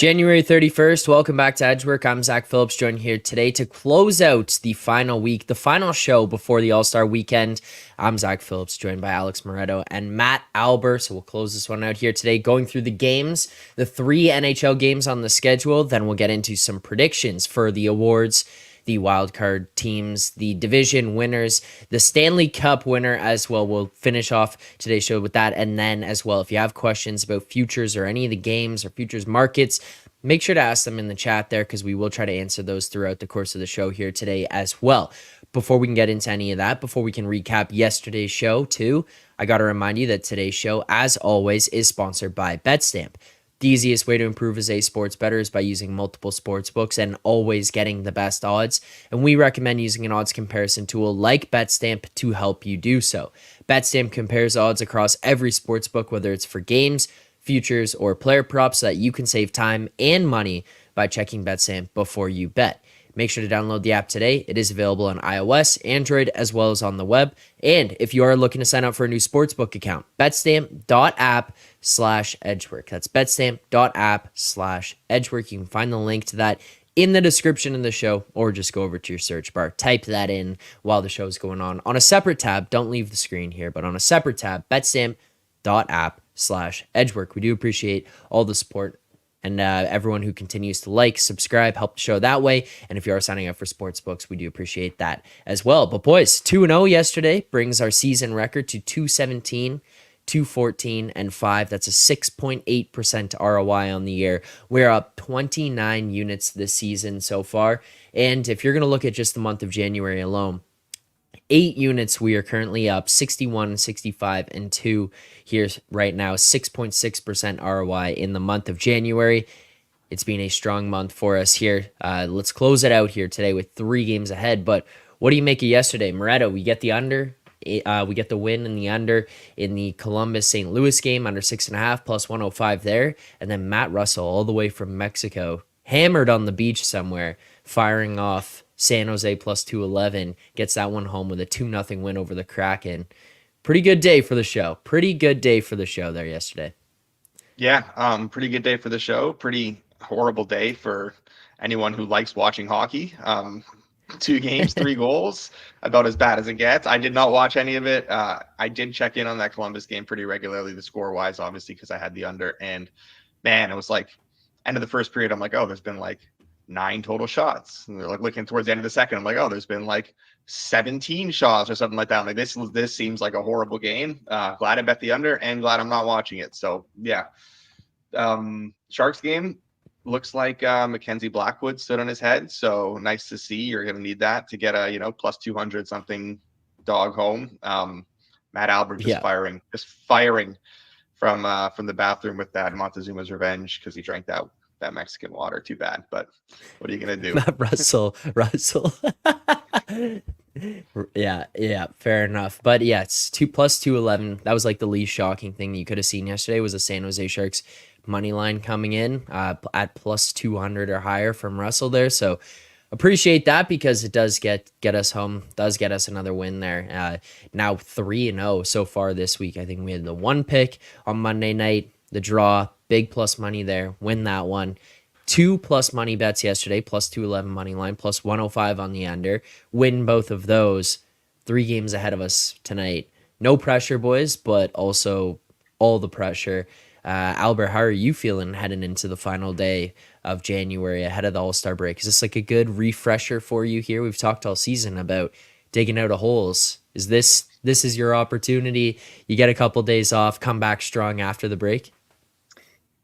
January 31st, welcome back to Edgework. I'm Zack Phillips, joined here today to close out the final week, the final show before the All-Star weekend. I'm Zack Phillips, joined by Alex Moretto and Matt Alber. So we'll close this one out here today, going through the games, the 3 NHL games on the schedule. Then we'll get into some predictions for the awards, the wildcard teams, the division winners, the Stanley Cup winner as well. We'll finish off today's show with that. And then as well, if you have questions about futures or any of the games or futures markets, make sure to ask them in the chat there because we will try to answer those throughout the course of the show here today as well. Before we can get into any of that, before we can recap yesterday's show too, I got to remind you that today's show, as always, is sponsored by Betstamp. The easiest way to improve as a sports bettor is by using multiple sports books and always getting the best odds. And we recommend using an odds comparison tool like Betstamp to help you do so. Betstamp compares odds across every sports book, whether it's for games, futures, or player props, so that you can save time and money by checking Betstamp before you bet. Make sure to download the app today. It is available on iOS, Android, as well as on the web. And if you are looking to sign up for a new sportsbook account, betstamp.app/edgework. That's betstamp.app/edgework. You can find the link to that in the description of the show, or just go over to your search bar, type that in while the show is going on a separate tab. Don't leave the screen here, but on a separate tab, betstamp.app/edgework. We do appreciate all the support and everyone who continues to like, subscribe, help the show that way. And if you are signing up for sports books, we do appreciate that as well. But boys, 2-0 yesterday brings our season record to 217, 214, and 5. That's a 6.8% ROI on the year. We're up 29 units this season so far. And if you're going to look at just the month of January alone, 8 units, we are currently up 61, 65, and 2 here right now, 6.6% ROI in the month of January. It's been a strong month for us here. Let's close it out here today with 3 games ahead. But what do you make of yesterday? Moretto, we get the under. We get the win in the under in the Columbus-St. Louis game, under 6.5 plus 105 there. And then Matt Russell, all the way from Mexico, hammered on the beach somewhere, firing off San Jose plus 211, gets that one home with a 2-0 win over the Kraken. Pretty good day for the show. Pretty good day for the show there yesterday. Yeah, pretty good day for the show. Pretty horrible day for anyone who likes watching hockey. 2 games, 3 goals, about as bad as it gets. I did not watch any of it. I did check in on that Columbus game pretty regularly, the score-wise, obviously, because I had the under. And, man, it was like end of the first period, I'm like, oh, there's been like 9 total shots. And they're like looking towards the end of the second. I'm like, oh, there's been like 17 shots or something like that. I'm like, this seems like a horrible game. Glad I bet the under and glad I'm not watching it. So yeah. Sharks game looks like Mackenzie Blackwood stood on his head. So nice to see. You're gonna need that to get a plus 200 something dog home. Matt Alber firing from the bathroom with that Montezuma's revenge because he drank that Mexican water. Too bad, but what are you gonna do? Russell. yeah, fair enough. But yeah, it's 2 plus 211. That was like the least shocking thing you could have seen yesterday was the San Jose Sharks money line coming in at plus 200 or higher from Russell there. So appreciate that because it does get us home, does get us another win there. Now 3-0 so far this week. I think we had the 1 pick on Monday night, the draw, big plus money there, win that one. 2 plus money bets yesterday, plus 211 money line, plus 105 on the under. Win both of those. 3 games ahead of us tonight. No pressure, boys, but also all the pressure. Alber, how are you feeling heading into the final day of January ahead of the All-Star break? Is this like a good refresher for you here? We've talked all season about digging out of holes. Is this is your opportunity? You get a couple days off, come back strong after the break?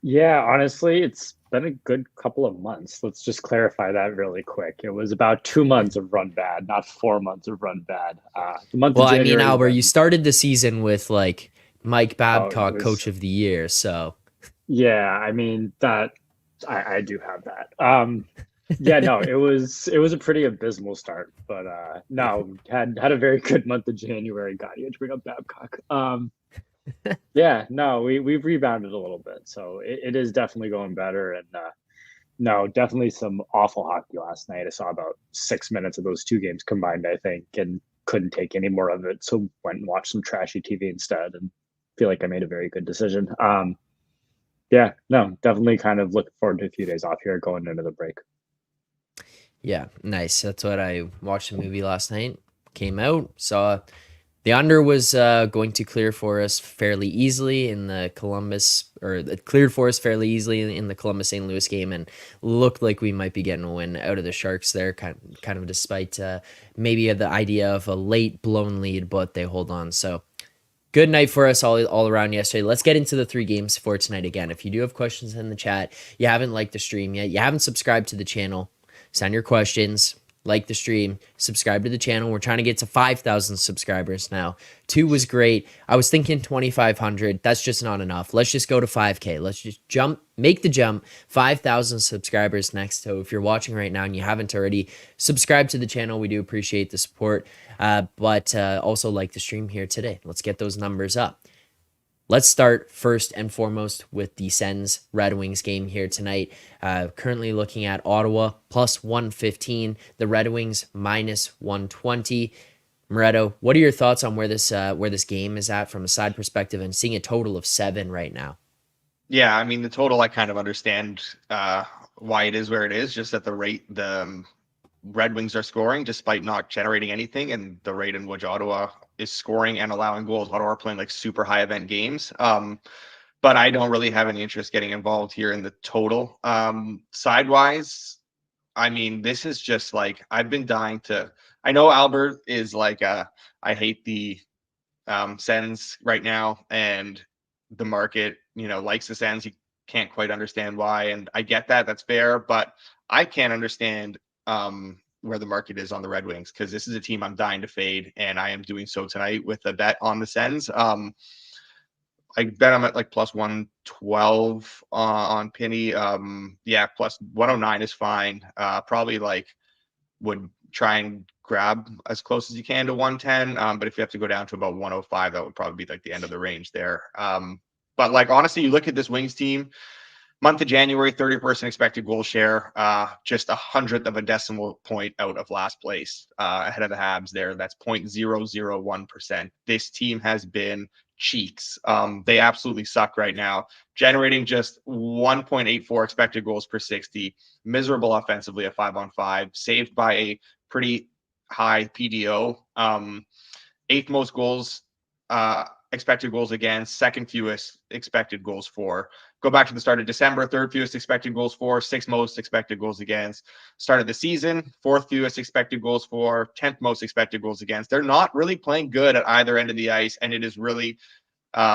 Yeah, honestly, it's been a good couple of months. Let's just clarify that really quick. It was about 2 months of run bad, not 4 months of run bad. The month of January, Alber, you started the season with like Mike Babcock, Coach of the Year. So yeah, I mean that I do have that. Yeah, no, it was a pretty abysmal start, but no, had a very good month of January. God, you had to bring up Babcock. Yeah, no, we've rebounded a little bit, so it is definitely going better. And no, definitely some awful hockey last night. I saw about 6 minutes of those 2 games combined, I think, and couldn't take any more of it. So went and watched some trashy TV instead, and feel like I made a very good decision. Yeah, no, definitely kind of looking forward to a few days off here going into the break. Yeah, nice. That's what I watched a movie last night. Came out, saw the under was going to clear for us fairly easily in the Columbus, or it cleared for us fairly easily in the Columbus St. Louis game, and looked like we might be getting a win out of the Sharks there, kind of despite maybe the idea of a late blown lead, but they hold on. So good night for us all around yesterday. Let's get into the 3 games for tonight again. If you do have questions in the chat, you haven't liked the stream yet, you haven't subscribed to the channel, send your questions, like the stream, subscribe to the channel. We're trying to get to 5,000 subscribers now. 2 was great. I was thinking 2,500. That's just not enough. Let's just go to 5K. Let's just make the jump. 5,000 subscribers next. So if you're watching right now and you haven't already, subscribe to the channel. We do appreciate the support. But also like the stream here today. Let's get those numbers up. Let's start first and foremost with the Sens Red Wings game here tonight. Currently looking at Ottawa plus 115, the Red Wings minus 120. Moretto, what are your thoughts on where this game is at from a side perspective and seeing a total of 7 right now? Yeah, I mean the total I kind of understand why it is where it is, just at the rate the Red Wings are scoring despite not generating anything, and the rate in which Ottawa is scoring and allowing goals. Ottawa are playing like super high event games. But I don't really have any interest getting involved here in the total. Sidewise, I mean, this is just like I've been dying to. I know Alber is like I hate the Sens right now, and the market, likes the Sens. He can't quite understand why, and I get that. That's fair, but I can't understand where the market is on the Red Wings, because this is a team I'm dying to fade, and I am doing so tonight with a bet on the Sens. I bet I'm at like plus 112 on Penny. Yeah, plus 109 is fine. Probably like would try and grab as close as you can to 110. But if you have to go down to about 105, that would probably be like the end of the range there. But like honestly, you look at this Wings team, month of January, 30% expected goal share, just 100th of a decimal point out of last place, ahead of the Habs there. That's 0.001%. This team has been cheeks. They absolutely suck right now, generating just 1.84 expected goals per 60, miserable offensively at 5-on-5, saved by a pretty high PDO, 8th most goals, expected goals against, 2nd fewest expected goals for. Go back to the start of December, 3rd fewest expected goals for, 6th most expected goals against. Start of the season, 4th fewest expected goals for, 10th most expected goals against. They're not really playing good at either end of the ice, and it is really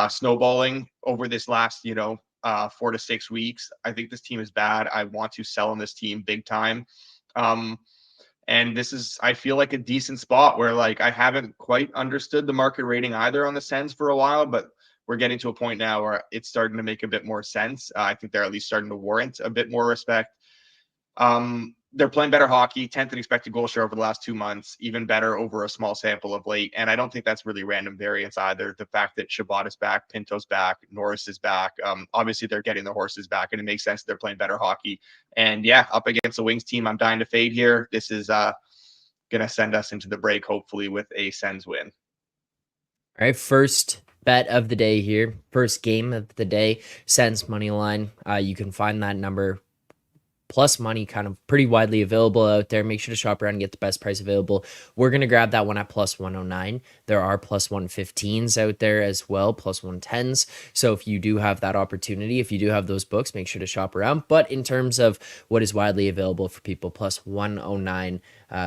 snowballing over this last, 4 to 6 weeks. I think this team is bad. I want to sell on this team big time. And this is, I feel like, a decent spot where like I haven't quite understood the market rating either on the Sens for a while, but we're getting to a point now where it's starting to make a bit more sense. I think they're at least starting to warrant a bit more respect. They're playing better hockey, 10th in expected goal share over the last 2 months, even better over a small sample of late. And I don't think that's really random variance either. The fact that Shabbat is back, Pinto's back, Norris is back. Obviously, they're getting the horses back, and it makes sense they're playing better hockey. And yeah, up against the Wings team, I'm dying to fade here. This is going to send us into the break, hopefully, with a Sens win. All right, first bet of the day here, first game of the day, Sens money line. You can find that number plus money kind of pretty widely available out there. Make sure to shop around and get the best price available. We're going to grab that one at plus 109. There are plus 115s out there as well, plus 110s. So if you do have that opportunity, if you do have those books, make sure to shop around. But in terms of what is widely available for people, plus 109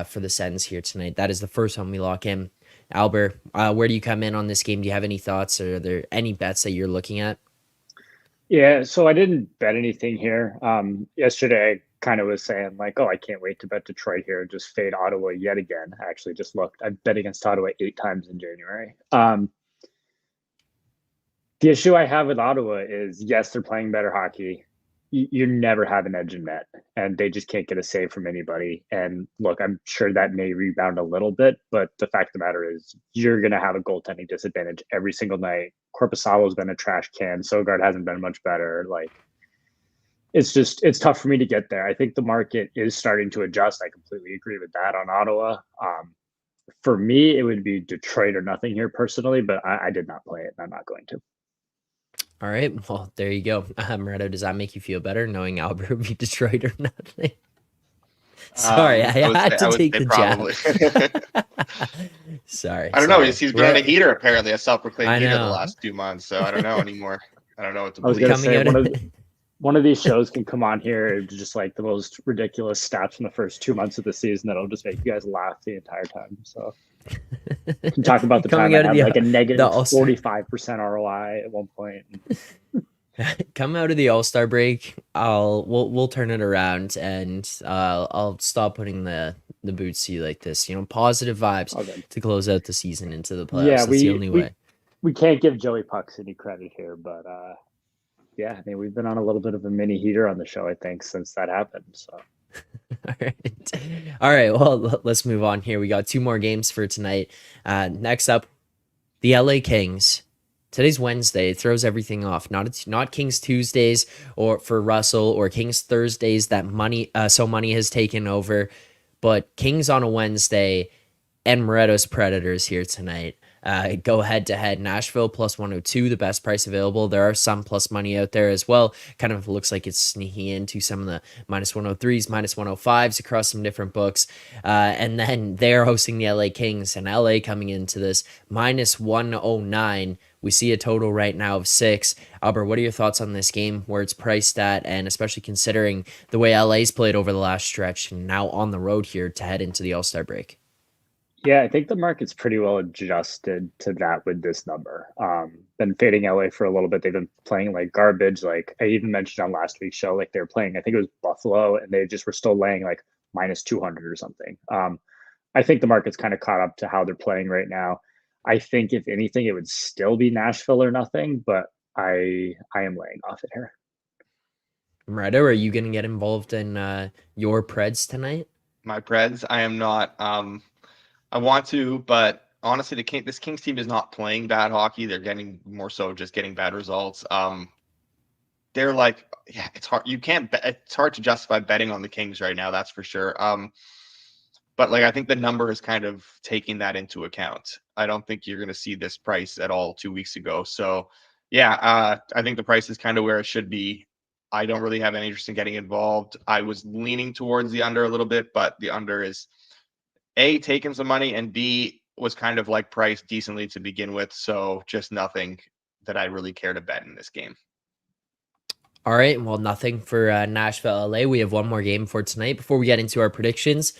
for the Sens here tonight. That is the first one we lock in. Alber, where do you come in on this game? Do you have any thoughts, or are there any bets that you're looking at? Yeah, so I didn't bet anything here. Yesterday, I kind of was saying like, oh, I can't wait to bet Detroit here. Just fade Ottawa yet again. I actually just looked. I've bet against Ottawa 8 times in January. The issue I have with Ottawa is, yes, they're playing better hockey. You never have an edge in net, and they just can't get a save from anybody. And look, I'm sure that may rebound a little bit, but the fact of the matter is you're going to have a goaltending disadvantage every single night. Korpisalo's been a trash can. Sogard hasn't been much better. Like, it's tough for me to get there. I think the market is starting to adjust. I completely agree with that on Ottawa. For me, it would be Detroit or nothing here personally, but I did not play it, and I'm not going to. All right. Well, there you go. Moretto, does that make you feel better knowing Alber will be destroyed or nothing? Sorry, I had I to would take say the jab. probably. Sorry, I don't know. sorry. He's been on a Well, heater, apparently, a self-proclaimed I heater the know. last 2 months. So I don't know anymore. I don't know what to I was gonna believe. Coming say out of one of these shows can come on here just like the most ridiculous stats from the first 2 months of the season that'll just make you guys laugh the entire time. So you can talk about the coming time I out of had like a the negative All-Star 45% ROI at one point. come out of the All-Star break, we'll turn it around and I'll stop putting the boots to you like this. Positive vibes All good. to close out the season into the Yeah, playoffs. That's the only way. we can't give Joey Pucks any credit here, but yeah, I mean we've been on a little bit of a mini heater on the show, I think, since that happened. So All right. All right. Well, let's move on here. We got two more games for tonight. Next up, the LA Kings. Today's Wednesday. It throws everything off. Not Kings Tuesdays or for Russell or Kings Thursdays that money has taken over, but Kings on a Wednesday and Moretto's Predators here tonight. Go head to head. Nashville plus 102, the best price available. There are some plus money out there as well. Kind of looks like it's sneaking into some of the minus 103s, minus 105s across some different books. And then they're hosting the LA Kings, and LA coming into this minus 109. We see a total right now of 6. Alber, what are your thoughts on this game, where it's priced at, and especially considering the way LA's played over the last stretch and now on the road here to head into the All-Star break? yeah, I think the market's pretty well adjusted to that with this number. Been fading LA for a little bit. They've been playing like garbage. Like I even mentioned on last week's show, like they were playing, I think it was Buffalo, and they just were still laying like minus 200 or something. I think the market's kind of caught up to how they're playing right now. I think if anything, it would still be Nashville or nothing, but I am laying off it here. Moretto, are you going to get involved in your Preds tonight? My Preds, I am not. I want to, but honestly, this Kings team is not playing bad hockey. They're getting more so just getting bad results. They're like, yeah, it's hard. It's hard to justify betting on the Kings right now. That's for sure. But like, I think the number is kind of taking that into account. I don't think you're going to see this price at all 2 weeks ago. So yeah, I think the price is kind of where it should be. I don't really have any interest in getting involved. I was leaning towards the under a little bit, but the under is A, taking some money, and B, was kind of like priced decently to begin with. So just nothing that I really care to bet in this game. All right. Well, nothing for Nashville, LA. We have one more game for tonight before we get into our predictions.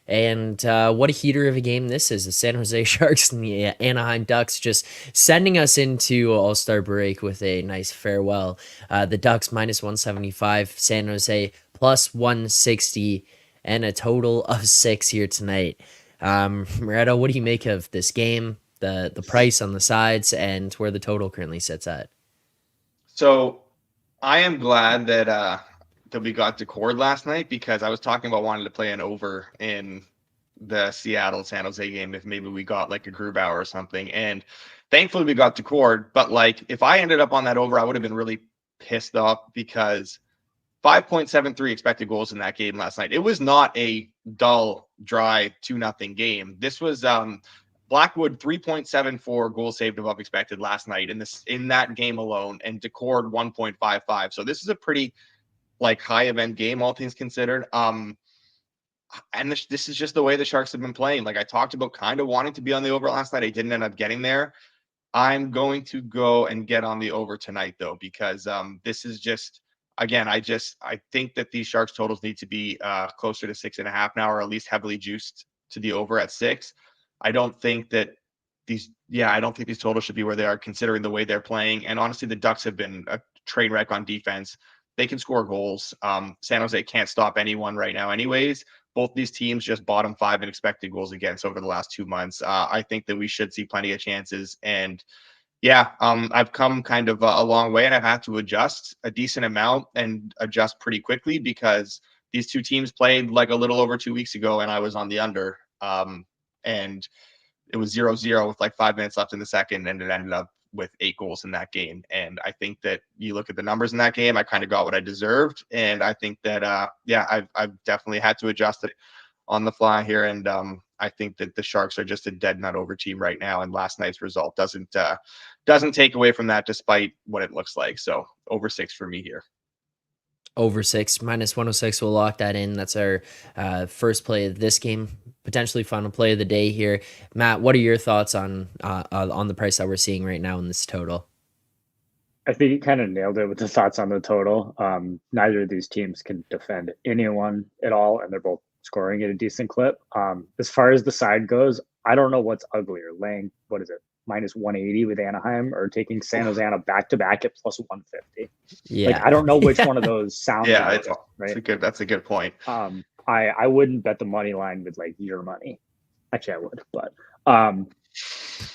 And what a heater of a game this is. The San Jose Sharks and the Anaheim Ducks just sending us into All-Star break with a nice farewell. The Ducks minus 175, San Jose plus 160, and a total of 6 here tonight. Moretto, what do you make of this game, the price on the sides, and where the total currently sits at? So I am glad that we got Decord last night, because I was talking about wanting to play an over in the Seattle San Jose game if maybe we got like a Grubauer or something. And thankfully we got Decord. But like, if I ended up on that over, I would have been really pissed off, because 5.73 expected goals in that game last night. It was not a dull, dry 2-0 game. This was Blackwood 3.74 goals saved above expected last night in that game alone, and Decord 1.55. So this is a pretty like high event game, all things considered. And this is just the way the Sharks have been playing. Like I talked about kind of wanting to be on the over last night. I didn't end up getting there. I'm going to go and get on the over tonight though, because this is just, again, I think that these Sharks totals need to be closer to 6.5 now, or at least heavily juiced to the over at 6. I don't think these totals should be where they are, considering the way they're playing. And honestly, the Ducks have been a train wreck on defense. They can score goals. San Jose can't stop anyone right now anyways. Both these teams just bottom 5 in expected goals against over the last 2 months. I think that we should see plenty of chances. And yeah, I've come kind of a long way, and I've had to adjust a decent amount and adjust pretty quickly, because these two teams played like a little over 2 weeks ago, and I was on the under. And it was 0-0 with like 5 minutes left in the second, and it ended up with 8 goals in that game. And I think that you look at the numbers in that game, I kind of got what I deserved. And I think that, I've definitely had to adjust it on the fly here. And I think that the Sharks are just a dead nut over team right now. And last night's result doesn't doesn't take away from that despite what it looks like. So over 6 for me here. Over 6 minus 106. We'll lock that in. That's our first play of this game, potentially final play of the day here. Matt, what are your thoughts on the price that we're seeing right now in this total? I think you kind of nailed it with the thoughts on the total. Neither of these teams can defend anyone at all, and they're both scoring at a decent clip. As far as the side goes, I don't know what's uglier, laying, what is it, minus 180 with Anaheim, or taking San Jose on a back-to-back at plus 150. Yeah. Like, I don't know which one of those sounds Yeah, good, right? that's a good point. I wouldn't bet the money line with like your money. Actually, I would, but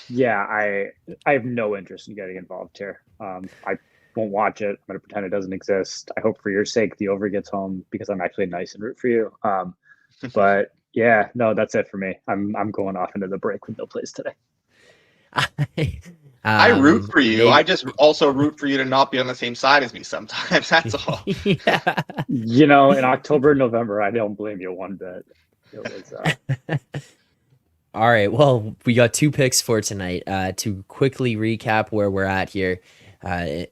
yeah, I have no interest in getting involved here. I won't watch it. I'm going to pretend it doesn't exist. I hope for your sake the over gets home because I'm actually nice and root for you. But yeah, no, that's it for me. I'm going off into the break with no plays today. I root for you. I just also root for you to not be on the same side as me sometimes. That's all. Yeah. You know, in October, November, I don't blame you one bit. It was, All right. Well, we got 2 picks for tonight. To quickly recap where we're at here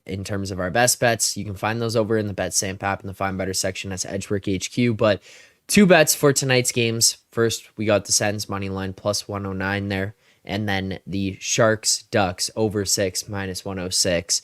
in terms of our best bets, you can find those over in the BetSamp app in the Find Better section. That's Edgework HQ. But 2 bets for tonight's games. First, we got the Sens money line plus 109 there. And then the Sharks Ducks over 6 minus 106.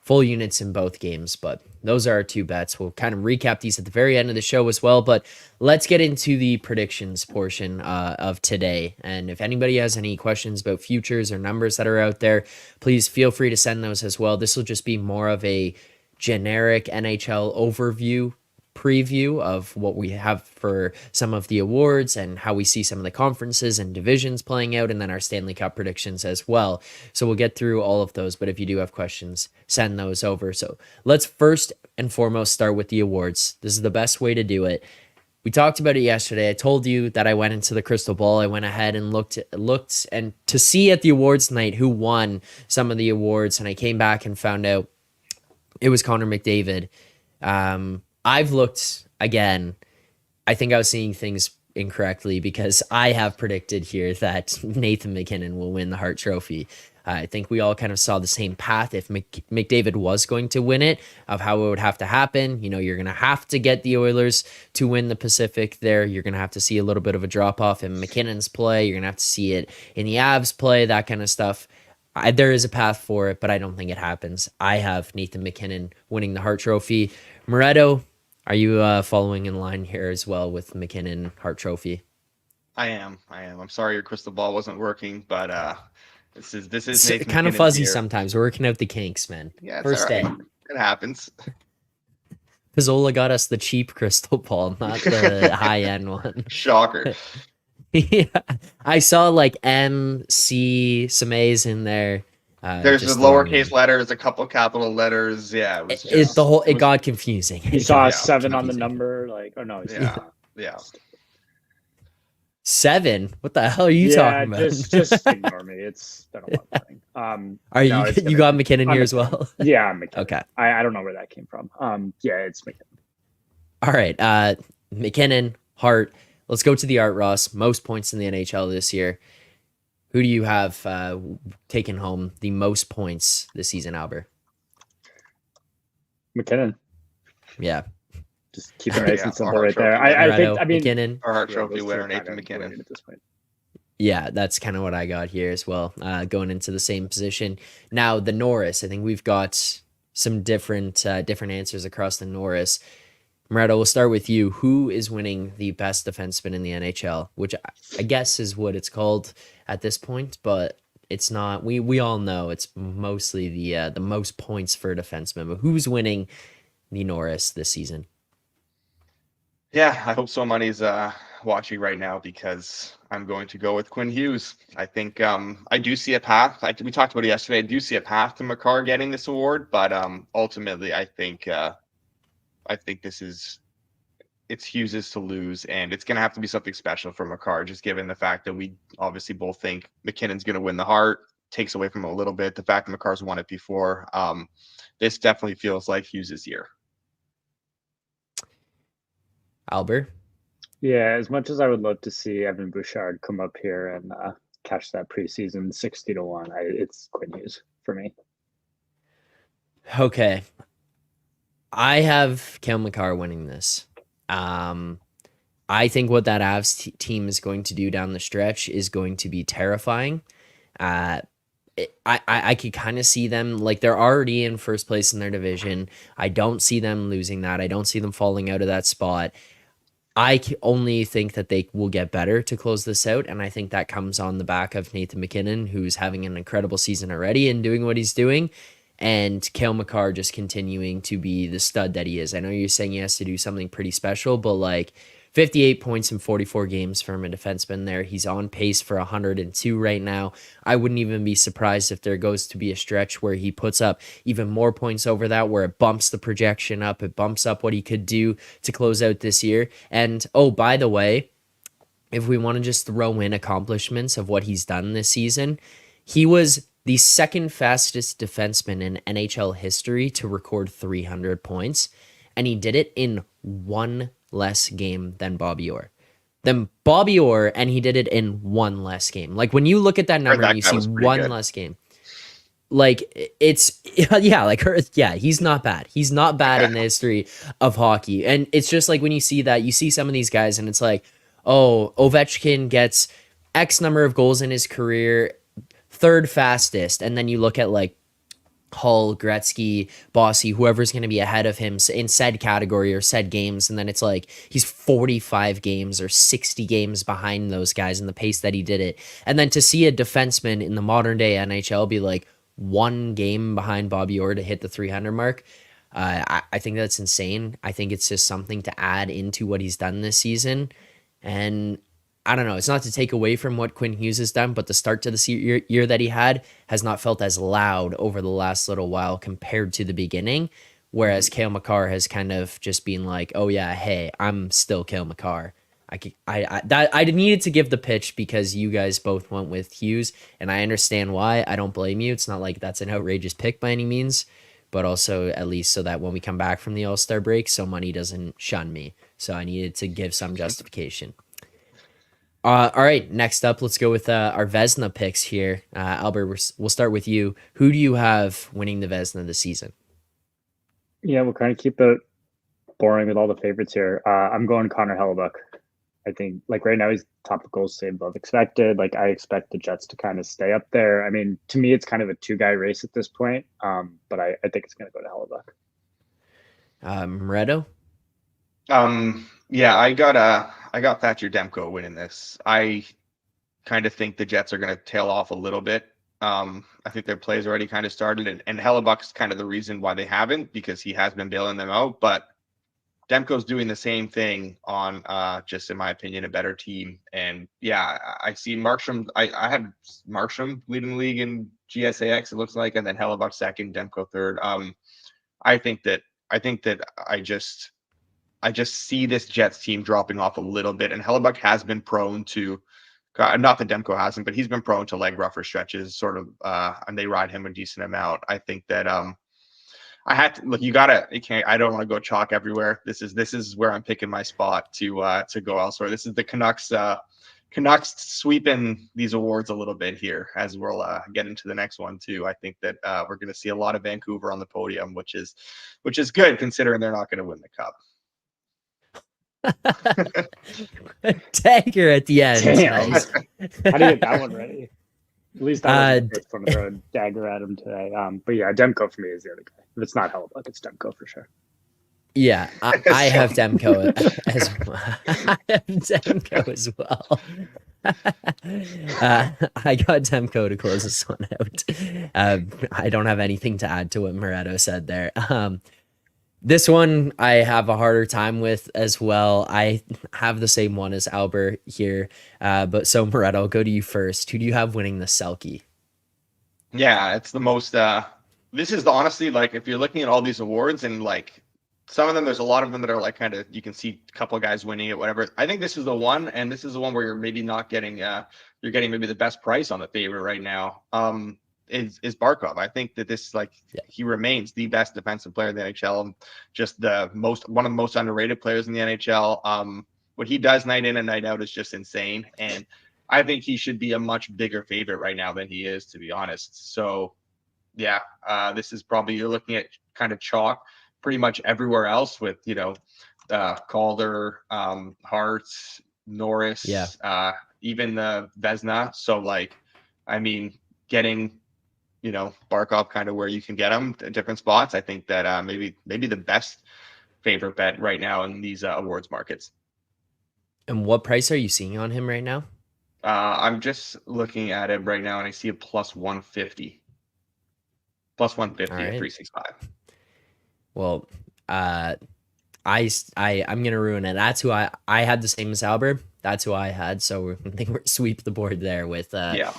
Full units in both games, but those are our 2 bets. We'll kind of recap these at the very end of the show as well, but let's get into the predictions portion of today. And if anybody has any questions about futures or numbers that are out there, please feel free to send those as well. This will just be more of a generic NHL overview preview of what we have for some of the awards and how we see some of the conferences and divisions playing out, and then our Stanley Cup predictions as well. So we'll get through all of those, but if you do have questions, send those over. So let's first and foremost start with the awards. This is the best way to do it. We talked about it yesterday. I told you that I went into the crystal ball. I went ahead and looked and to see at the awards night who won some of the awards, and I came back and found out it was Connor McDavid. I've looked again. I think I was seeing things incorrectly because I have predicted here that Nathan MacKinnon will win the Hart Trophy. I think we all kind of saw the same path if McDavid was going to win it, of how it would have to happen. You know, you're going to have to get the Oilers to win the Pacific there. You're going to have to see a little bit of a drop-off in McKinnon's play. You're going to have to see it in the Avs play, that kind of stuff. There is a path for it, but I don't think it happens. I have Nathan MacKinnon winning the Hart Trophy. Moretto, are you following in line here as well with MacKinnon Hart Trophy? I am. I'm sorry your crystal ball wasn't working, but this is Nathan kind of MacKinnon's fuzzy year. sometimes. We're working out the kinks, man. Yeah, First day. It happens. Pizzola got us the cheap crystal ball, not the high end one. Shocker. Yeah, I saw like M, C, some A's in there. There's the lowercase letters, a couple capital letters. Yeah, it was just, it got confusing. You saw a 7 on the number, like, oh no, yeah. 7? What the hell are you talking about? just ignore me. It's been a long thing. You got MacKinnon here as well? Yeah, I'm MacKinnon. Okay. I don't know where that came from. Yeah, it's MacKinnon. All right. MacKinnon, Hart. Let's go to the Art Ross. Most points in the NHL this year. Who do you have taken home the most points this season, Alber? MacKinnon. Yeah. Just keep it nice and simple right there. I think MacKinnon. Our Hart Trophy winner, Nathan MacKinnon. At this point. Yeah, that's kind of what I got here as well, going into the same position. Now, the Norris, I think we've got some different answers across the Norris. Moretto, we'll start with you. Who is winning the best defenseman in the NHL? Which I guess is what it's called at this point, but it's not. We all know it's mostly the most points for a defenseman. But who's winning the Norris this season? Yeah, I hope so. Money's watching right now because I'm going to go with Quinn Hughes. I think I do see a path. We talked about it yesterday. I do see a path to Makar getting this award, but ultimately, I think it's Hughes's to lose, and it's going to have to be something special for Makar, just given the fact that we obviously both think MacKinnon's going to win the Hart. Takes away from him a little bit the fact that Makar's won it before. This definitely feels like Hughes's year. Alber? Yeah, as much as I would love to see Evan Bouchard come up here and catch that preseason 60-1, it's Quinn Hughes for me. Okay. I have Cale Makar winning this. I think what that Avs team is going to do down the stretch is going to be terrifying. Uh, I could kind of see them, like, they're already in first place in their division. I don't see them losing that. I don't see them falling out of that spot. Only think that they will get better to close this out, and I think that comes on the back of Nathan MacKinnon, who's having an incredible season already and doing what he's doing, and Cale Makar just continuing to be the stud that he is. I know you're saying he has to do something pretty special, but like 58 points in 44 games from a defenseman there. He's on pace for 102 right now. I wouldn't even be surprised if there goes to be a stretch where he puts up even more points over that, where it bumps the projection up. It bumps up what he could do to close out this year. And, oh, by the way, if we want to just throw in accomplishments of what he's done this season, he was the second fastest defenseman in NHL history to record 300 points, and he did it in one less game than Bobby Orr. And he did it in one less game. Like, when you look at that number and you see one less game, like, it's, he's not bad. He's not bad in the history of hockey. And it's just like, when you see that, you see some of these guys and it's like, oh, Ovechkin gets X number of goals in his career, third fastest. And then you look at like Hull, Gretzky, Bossy, whoever's going to be ahead of him in said category or said games. And then it's like he's 45 games or 60 games behind those guys in the pace that he did it. And then to see a defenseman in the modern day NHL be like one game behind Bobby Orr to hit the 300 mark, I think that's insane. I think it's just something to add into what he's done this season. And I don't know, it's not to take away from what Quinn Hughes has done, but the start to the year that he had has not felt as loud over the last little while compared to the beginning, whereas Cale Makar has kind of just been like, oh yeah, hey, I'm still Cale Makar. I needed to give the pitch because you guys both went with Hughes, and I understand why. I don't blame you. It's not like that's an outrageous pick by any means, but also at least so that when we come back from the All-Star break, so money doesn't shun me. So I needed to give some justification. All right, next up, let's go with our Vezina picks here. Alber, we'll start with you. Who do you have winning the Vezina this season? Yeah, we'll kind of keep it boring with all the favorites here. I'm going Connor Hellebuyck. I think, like, right now he's top of goals saved above expected. Like, I expect the Jets to kind of stay up there. I mean, to me, it's kind of a two-guy race at this point, but I think it's going to go to Hellebuyck. Moretto? Yeah, I got Thatcher Demko winning this. I kind of think the Jets are going to tail off a little bit. I think their play's already kind of started, and Hellebuck's kind of the reason why they haven't, because he has been bailing them out. But Demko's doing the same thing on, just in my opinion, a better team. And yeah, I see Markstrom. I had Markstrom leading the league in GSAX, it looks like, and then Hellebuck second, Demko third. I think that I just see this Jets team dropping off a little bit, and Hellebuyck has been prone to, not that Demko hasn't, but he's been prone to leg rougher stretches, sort of, and they ride him a decent amount. I think that I had to look. I don't want to go chalk everywhere. This is where I'm picking my spot to go elsewhere. This is the Canucks. Canucks sweeping these awards a little bit here as we'll get into the next one too. I think that we're going to see a lot of Vancouver on the podium, which is good considering they're not going to win the cup. Dagger at the end. Damn. Nice. How do you get that one ready? At least I was going to throw a dagger at him today. But yeah, Demko for me is the other guy. If it's not Hellebuyck, it's Demko for sure. Yeah, I have Demko as well. I have Demko as well. I got Demko to close this one out. I don't have anything to add to what Moretto said there. This one I have a harder time with as well. I have the same one as Alber here. But so Moretto, I'll go to you first. Who do you have winning the Selke? Yeah, it's the most this is the honestly, like, if you're looking at all these awards and like some of them, there's a lot of them that are like kind of, you can see a couple of guys winning it, whatever. I think this is the one, and this is the one where you're maybe not getting you're getting maybe the best price on the favorite right now. Is Barkov. I think that this, like, he remains the best defensive player in the NHL, just one of the most underrated players in the NHL. What he does night in and night out is just insane, and I think he should be a much bigger favorite right now than he is, to be honest. So Yeah, this is probably, you're looking at kind of chalk pretty much everywhere else with, Calder, Hart, Norris, even the Vesna. So like, I mean, getting, Barkov kind of where you can get him at different spots. I think that maybe the best favorite bet right now in these awards markets. And what price are you seeing on him right now? I'm just looking at it right now and I see a plus 150. Plus 150 All right. at 365. Well, I'm gonna ruin it. That's who I had the same as Alber. That's who I had. So I think we're sweep the board there with Barkov.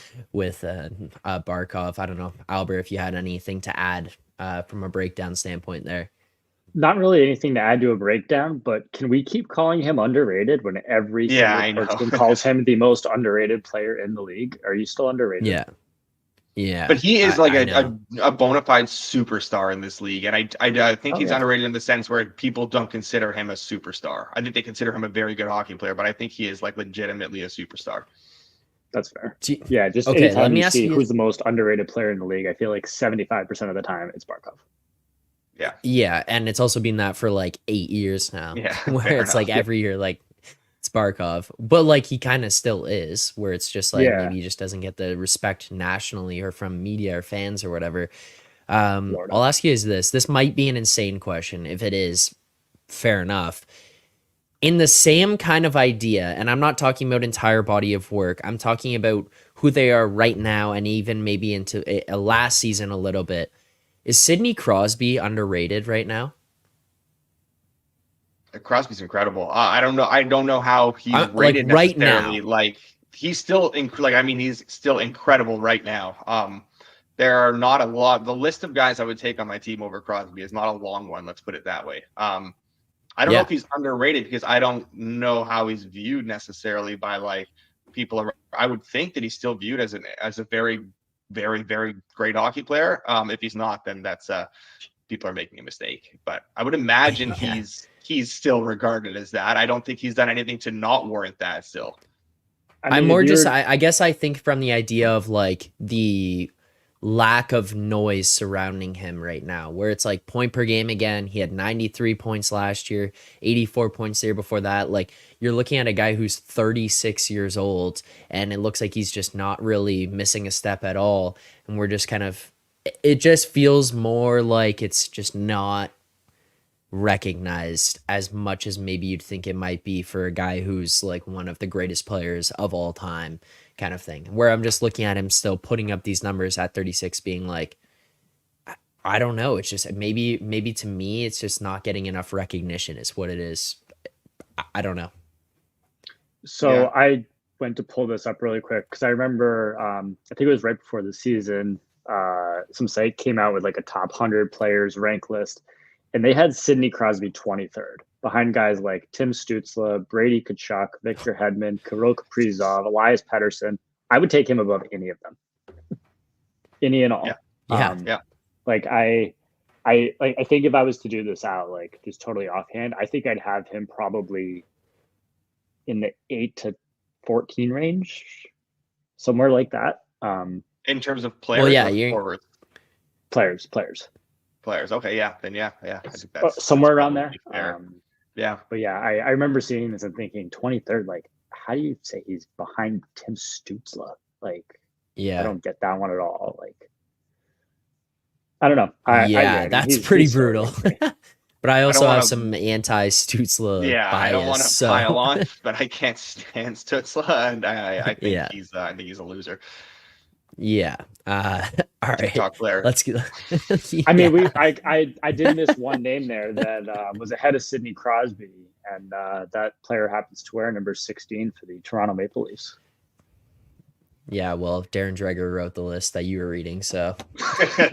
I don't know, Alber, if you had anything to add from a breakdown standpoint there. Not really anything to add to a breakdown, but can we keep calling him underrated when every single person calls him the most underrated player in the league? Are you still underrated? Yeah. Yeah. But he is a bona fide superstar in this league. And I think he's underrated in the sense where people don't consider him a superstar. I think they consider him a very good hockey player, but I think he is like legitimately a superstar. That's fair. Yeah, just anytime you see who's the most underrated player in the league, I feel like 75% of the time it's Barkov. Yeah. Yeah, and it's also been that for like 8 years now. Yeah, where it's like every year, like it's Barkov, but like he kind of still is. Where it's just like maybe he just doesn't get the respect nationally or from media or fans or whatever. I'll ask you this. This might be an insane question. If it is, fair enough. In the same kind of idea, and I'm not talking about entire body of work. I'm talking about who they are right now, and even maybe into a last season a little bit. Is Sidney Crosby underrated right now? Crosby's incredible. I don't know how he's rated right necessarily. now. Like he's still he's still incredible right now. There are not a lot. The list of guys I would take on my team over Crosby is not a long one. Let's put it that way. I don't know if he's underrated because I don't know how he's viewed necessarily by like people. I would think that he's still viewed as a very, very, very great hockey player. If he's not, then that's people are making a mistake. But I would imagine he's still regarded as that. I don't think he's done anything to not warrant that still. I guess I think from the idea of like the lack of noise surrounding him right now, where it's like point per game again. He had 93 points last year, 84 points the year before that. Like you're looking at a guy who's 36 years old and it looks like he's just not really missing a step at all. And we're just it just feels more like it's just not recognized as much as maybe you'd think it might be for a guy who's like one of the greatest players of all time kind of thing, where I'm just looking at him still putting up these numbers at 36 being like, I don't know. It's just maybe to me, it's just not getting enough recognition is what it is. I don't know. So I went to pull this up really quick because I remember, I think it was right before the season, some site came out with like a top 100 players rank list. And they had Sidney Crosby 23rd, behind guys like Tim Stützle, Brady Tkachuk, Victor Hedman, Kirill Kaprizov, Elias Pettersson. I would take him above any of them, any and all. Yeah. Like I think if I was to do this out, like just totally offhand, I think I'd have him probably in the 8 to 14 range, somewhere like that. In terms of players, or forwards? Players. Okay, yeah, then yeah. I think that's somewhere around there. But I remember seeing this and thinking 23rd. Like, how do you say he's behind Tim Stützle? Like, I don't get that one at all. Like, I don't know. That's pretty brutal. But I also have some anti-Stutzla bias. I don't want to pile on, but I can't stand Stutzla, and I think he's a loser. Yeah. All right. TikTok player. Let's go. I mean, I did miss one name there that was ahead of Sidney Crosby, and that player happens to wear number 16 for the Toronto Maple Leafs. Yeah, well, Darren Dreger wrote the list that you were reading, so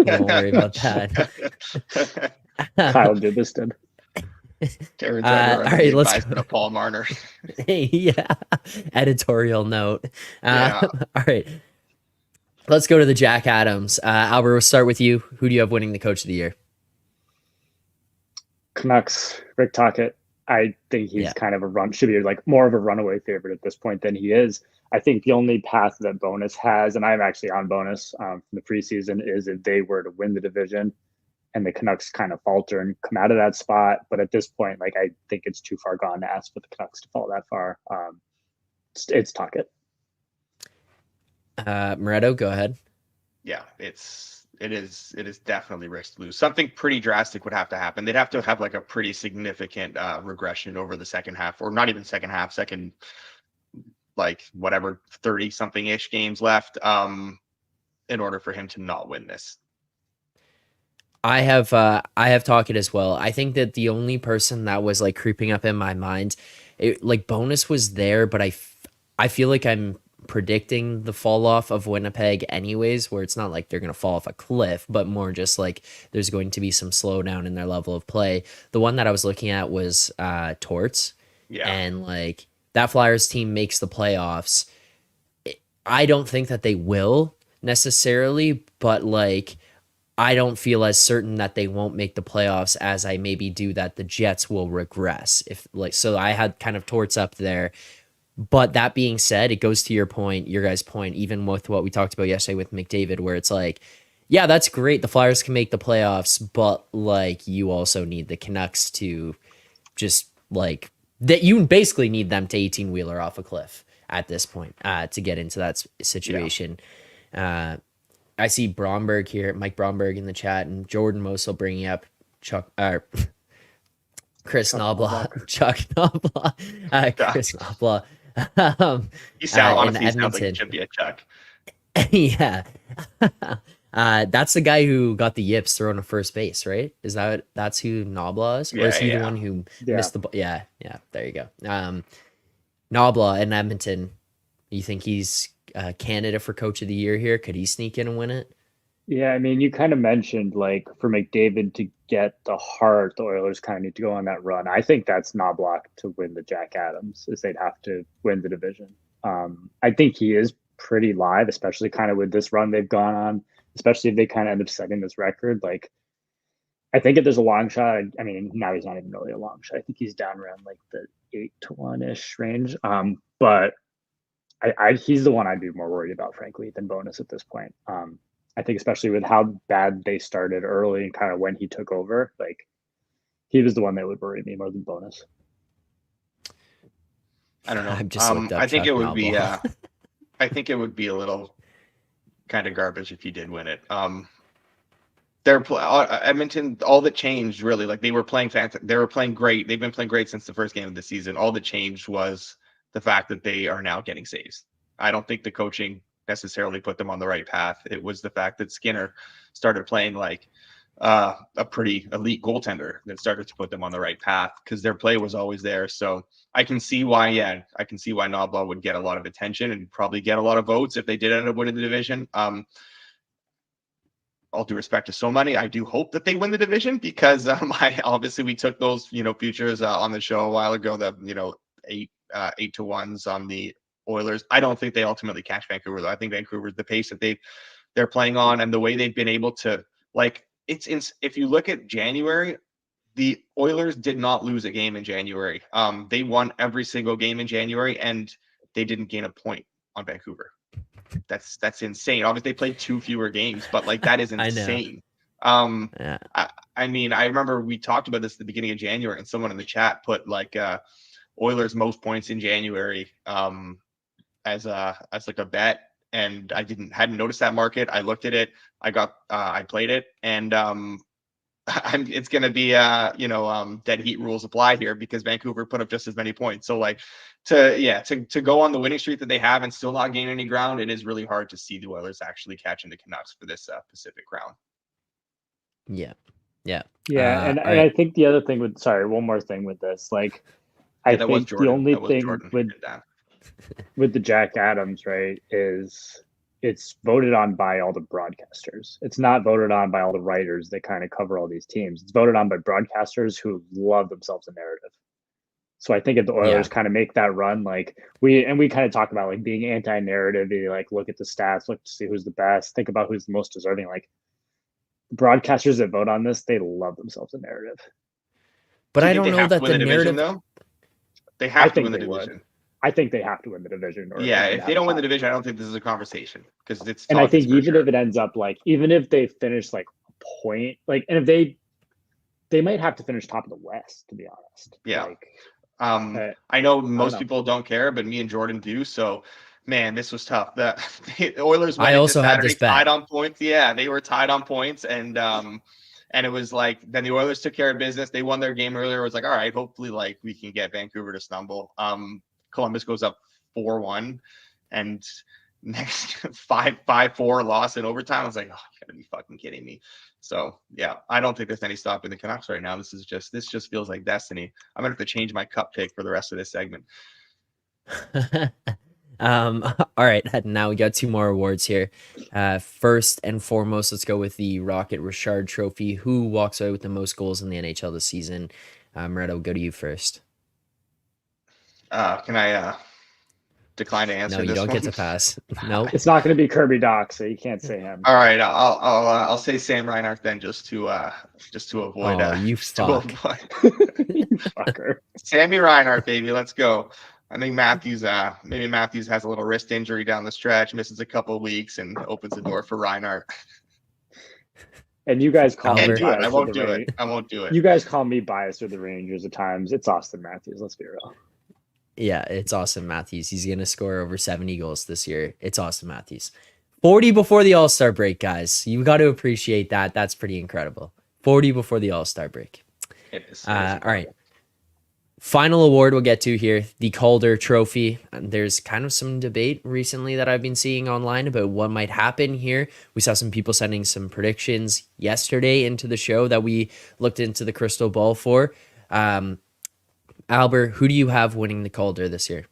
don't worry about that. Kyle Dubas did. Darren Dreger, all right, let's go to Paul Marner. Editorial note. All right. Let's go to the Jack Adams. Alber, we'll start with you. Who do you have winning the Coach of the Year? Canucks, Rick Tocchet. I think he's Yeah. kind of should be like more of a runaway favorite at this point than he is. I think the only path that Bonus has, and I'm actually on Bonus from the preseason, is if they were to win the division and the Canucks kind of falter and come out of that spot. But at this point, like I think it's too far gone to ask for the Canucks to fall that far. It's Tuckett. Moretto, go ahead. Yeah, it is definitely risk to lose. Something pretty drastic would have to happen. They'd have to have like a pretty significant regression over the second half, or not even second half, second, like whatever 30 something ish games left, in order for him to not win this. I have Talkett as well. I think that the only person that was like creeping up in my mind, like Bonus was there, but I feel like I'm predicting the fall off of Winnipeg anyways, where it's not like they're going to fall off a cliff, but more just like there's going to be some slowdown in their level of play. The one that I was looking at was Torts. Yeah. And like that Flyers team makes the playoffs. I don't think that they will necessarily, but like I don't feel as certain that they won't make the playoffs as I maybe do that the Jets will regress. If like so I had kind of Torts up there. But that being said, it goes to your point, your guys' point, even with what we talked about yesterday with McDavid, where it's like, yeah, that's great. The Flyers can make the playoffs, but like you also need the Canucks to just like that. You basically need them to 18-wheeler off a cliff at this point to get into that situation. Yeah. I see Bromberg here, Mike Bromberg in the chat, and Jordan Mosel bringing up Chris Knobloch, Chuck Knobloch, Chris Knobloch. He sounds in like he Edmonton. should be a Chuck. Yeah. That's the guy who got the yips thrown to first base, right? That's who Knobloch is? Or is he the one who missed the ball? Yeah, there you go. Knobloch in Edmonton, you think he's a candidate for coach of the year here? Could he sneak in and win it? Yeah, I mean, you kind of mentioned like for McDavid to get the heart, the Oilers kind of need to go on that run. I think that's Knobloch to win the Jack Adams, is they'd have to win the division. I think he is pretty live, especially kind of with this run they've gone on, especially if they kind of end up setting this record. Like, I think if there's a long shot, I mean, now he's not even really a long shot. I think he's down around like the 8-1 ish range. But he's the one I'd be more worried about, frankly, than Bonus at this point. I think especially with how bad they started early and kind of when he took over, like he was the one that would worry me more than Bonus. I don't know. I've just looked up I think Chuck it would be I think it would be a little kind of garbage if he did win it. Edmonton, all that changed really, like they were playing fantastic. They were playing great. They've been playing great since the first game of the season. All that changed was the fact that they are now getting saves. I don't think the coaching necessarily put them on the right path. It was the fact that Skinner started playing like a pretty elite goaltender that started to put them on the right path, because their play was always there. So I can see why Knobloch would get a lot of attention and probably get a lot of votes if they did end up winning the division. All due respect to so many, I do hope that they win the division, because we took those futures on the show a while ago, that 8-1s on the Oilers. I don't think they ultimately catch Vancouver though. I think Vancouver's the pace that they're playing on, and the way they've been able to, like, if you look at January, the Oilers did not lose a game in January. They won every single game in January, and they didn't gain a point on Vancouver. That's insane. Obviously, they played 2 fewer games, but like that is insane. Yeah. I mean, I remember we talked about this at the beginning of January, and someone in the chat put like Oilers most points in January as like a bet, and I hadn't noticed that market. I looked at it. I played it, and it's going to be dead heat rules apply here, because Vancouver put up just as many points. So like to go on the winning streak that they have and still not gain any ground, it is really hard to see the Oilers actually catching the Canucks for this Pacific round. Yeah. And I think the other thing one more thing with this, like I think the only thing with the Jack Adams, right, is it's voted on by all the broadcasters. It's not voted on by all the writers that kind of cover all these teams. It's voted on by broadcasters who love themselves a narrative. So I think if the Oilers kind of make that run, like we kind of talk about like being anti-narrative, like look at the stats, look to see who's the best, think about who's the most deserving. Like broadcasters that vote on this, they love themselves a narrative. But Do you I think don't they know have to that win the the division narrative. though? They I have to think win the they would. division. I think they have to win the division. Yeah, they'd if they have don't a win the top. division, I don't think this is a conversation because it's And I Talkies think for even sure. if it ends up like, even if they finish like a point, like, and if they might have to finish top of the West, to be honest. Yeah. Like, I know most know. people don't care, but me and Jordan do. So, man, this was tough. The Oilers I went into also had Saturday this bet. tied on points. Yeah, they were tied on points, and it was like then the Oilers took care of business. They won their game earlier. It was like, all right, hopefully, like we can get Vancouver to stumble. Columbus goes up 4-1, and next 5-4 loss in overtime. I was like, oh, you gotta be fucking kidding me. So yeah, I don't think there's any stopping the Canucks right now. This just feels like destiny. I'm gonna have to change my cup pick for the rest of this segment. All right, now we got two more awards here. First and foremost, let's go with the Rocket Richard Trophy. Who walks away with the most goals in the NHL this season? Moretto, go to you first. Can I decline to answer No, you this don't one? get to pass. No. it's not going to be Kirby Doc, so you can't say him. All right, I'll say Sam Reinhart then, just to avoid. Oh, you fuck. You fucker. Sammy Reinhart, baby, let's go. I think maybe Matthews has a little wrist injury down the stretch, misses a couple of weeks, and opens the door for Reinhart. And you guys call me Alber. biased. I won't do it. I won't do it. You guys call me biased with the Rangers at times. It's Austin Matthews. Let's be real. Yeah, it's Austin Matthews. He's going to score over 70 goals this year. It's Austin Matthews. 40 before the All-Star break, guys. You got to appreciate that. That's pretty incredible. 40 before the All-Star break. It is All right. Final award we'll get to here, the Calder Trophy. There's kind of some debate recently that I've been seeing online about what might happen here. We saw some people sending some predictions yesterday into the show that we looked into the crystal ball for. Alber, who do you have winning the Calder this year?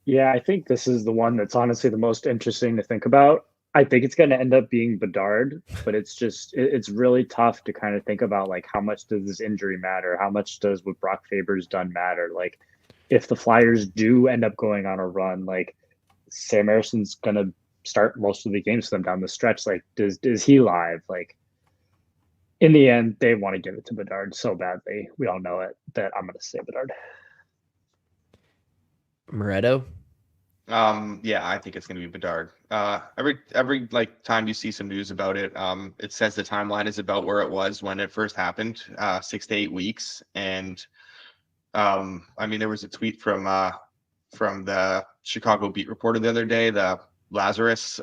Yeah, I think this is the one that's honestly the most interesting to think about. I think it's going to end up being Bedard, but it's really tough to kind of think about like how much does this injury matter? How much does what Brock Faber's done matter? Like if the Flyers do end up going on a run, like Sam Harrison's going to start most of the games for them down the stretch. Like is he live? Like in the end, they want to give it to Bedard so badly. We all know it that I'm going to say Bedard. Moretto? Yeah, I think it's going to be Bedard. Every like time you see some news about it, it says the timeline is about where it was when it first happened, 6 to 8 weeks. And I mean, there was a tweet from the Chicago beat reporter the other day, the Lazarus,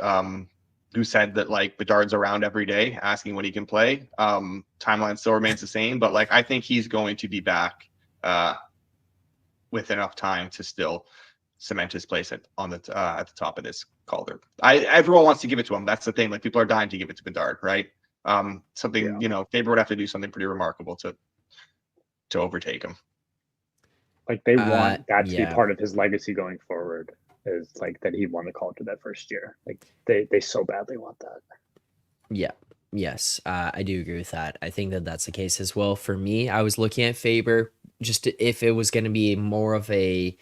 who said that like Bedard's around every day asking when he can play. Timeline still remains the same, but like I think he's going to be back with enough time to still cement his place at the top of this Calder. Everyone wants to give it to him. That's the thing. Like people are dying to give it to Bedard, right? Faber would have to do something pretty remarkable to overtake him. Like they want that to be part of his legacy going forward. Is like that he won the Calder that first year. Like they so badly want that. Yeah. Yes, I do agree with that. I think that that's the case as well. For me, I was looking at Faber just if it was going to be more of a,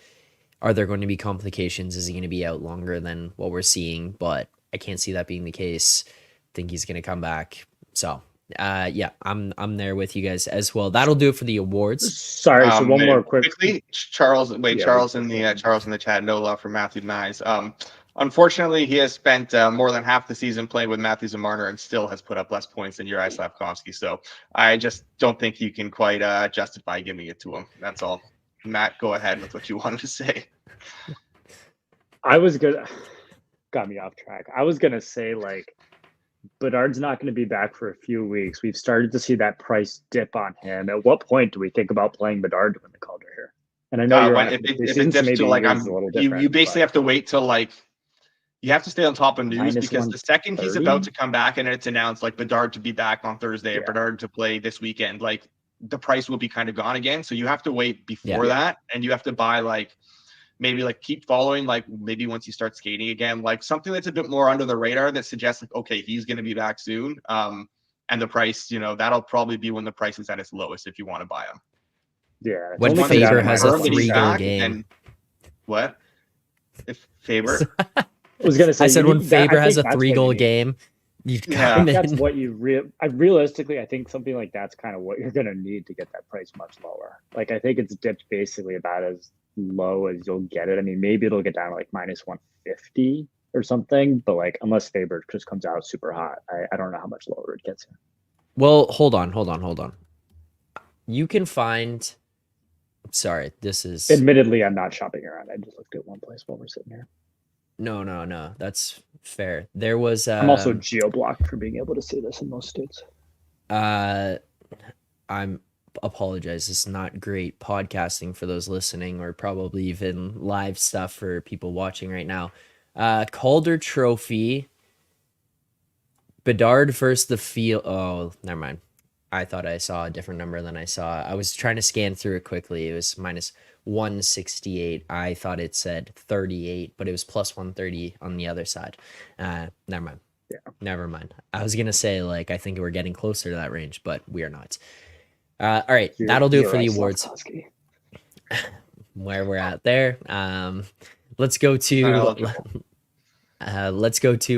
are there going to be complications? Is he going to be out longer than what we're seeing? But I can't see that being the case. I think he's going to come back. So, yeah, I'm there with you guys as well. That'll do it for the awards. Sorry, so one more quickly. Charles in the chat. No love for Matthew Nyes. Unfortunately, he has spent more than half the season playing with Matthews and Marner and still has put up less points than Juraj Slafkovsky. So I just don't think you can quite justify giving it to him. That's all. Matt, go ahead with what you wanted to say. Got me off track. I was going to say, like, Bedard's not going to be back for a few weeks. We've started to see that price dip on him. At what point do we think about playing Bedard to win the Calder here? And I know if it dips to like, you basically have to wait till like, you have to stay on top of news because the second he's about to come back and it's announced like Bedard to be back on Thursday, or Bedard to play this weekend, like the price will be kind of gone again. So you have to wait before that, and you have to buy like maybe like keep following, like maybe once he starts skating again, like something that's a bit more under the radar that suggests like, okay, he's going to be back soon. And the price, that'll probably be when the price is at its lowest if you want to buy him. Yeah. When Faber has a 3-goal game. What? If Faber? I was gonna say. I said when Faber has a 3-goal game, You'd Yeah. come That's in. what you realistically, I think something like that's kind of what you're going to need to get that price much lower. Like, I think it's dipped basically about as low as you'll get it. I mean, maybe it'll get down to like minus 150 or something, but like, unless Faber just comes out super hot, I don't know how much lower it gets. Well, hold on. You can find. Sorry, this is Admittedly, I'm not shopping around. I just looked at one place while we're sitting here. no. That's fair. There was I'm also geo-blocked for being able to see this in most states. I'm apologize. It's not great podcasting for those listening, or probably even live stuff for people watching right now. Calder Trophy. Bedard versus the field. Oh, never mind. I thought I saw a different number than I saw. I was trying to scan through it quickly. It was minus 168. I thought it said 38, but it was plus 130 on the other side. Never mind. Yeah. Never mind. I was gonna say, like, I think we're getting closer to that range, but we are not. All right, that'll do it for the awards. Where we're at there. Let's go to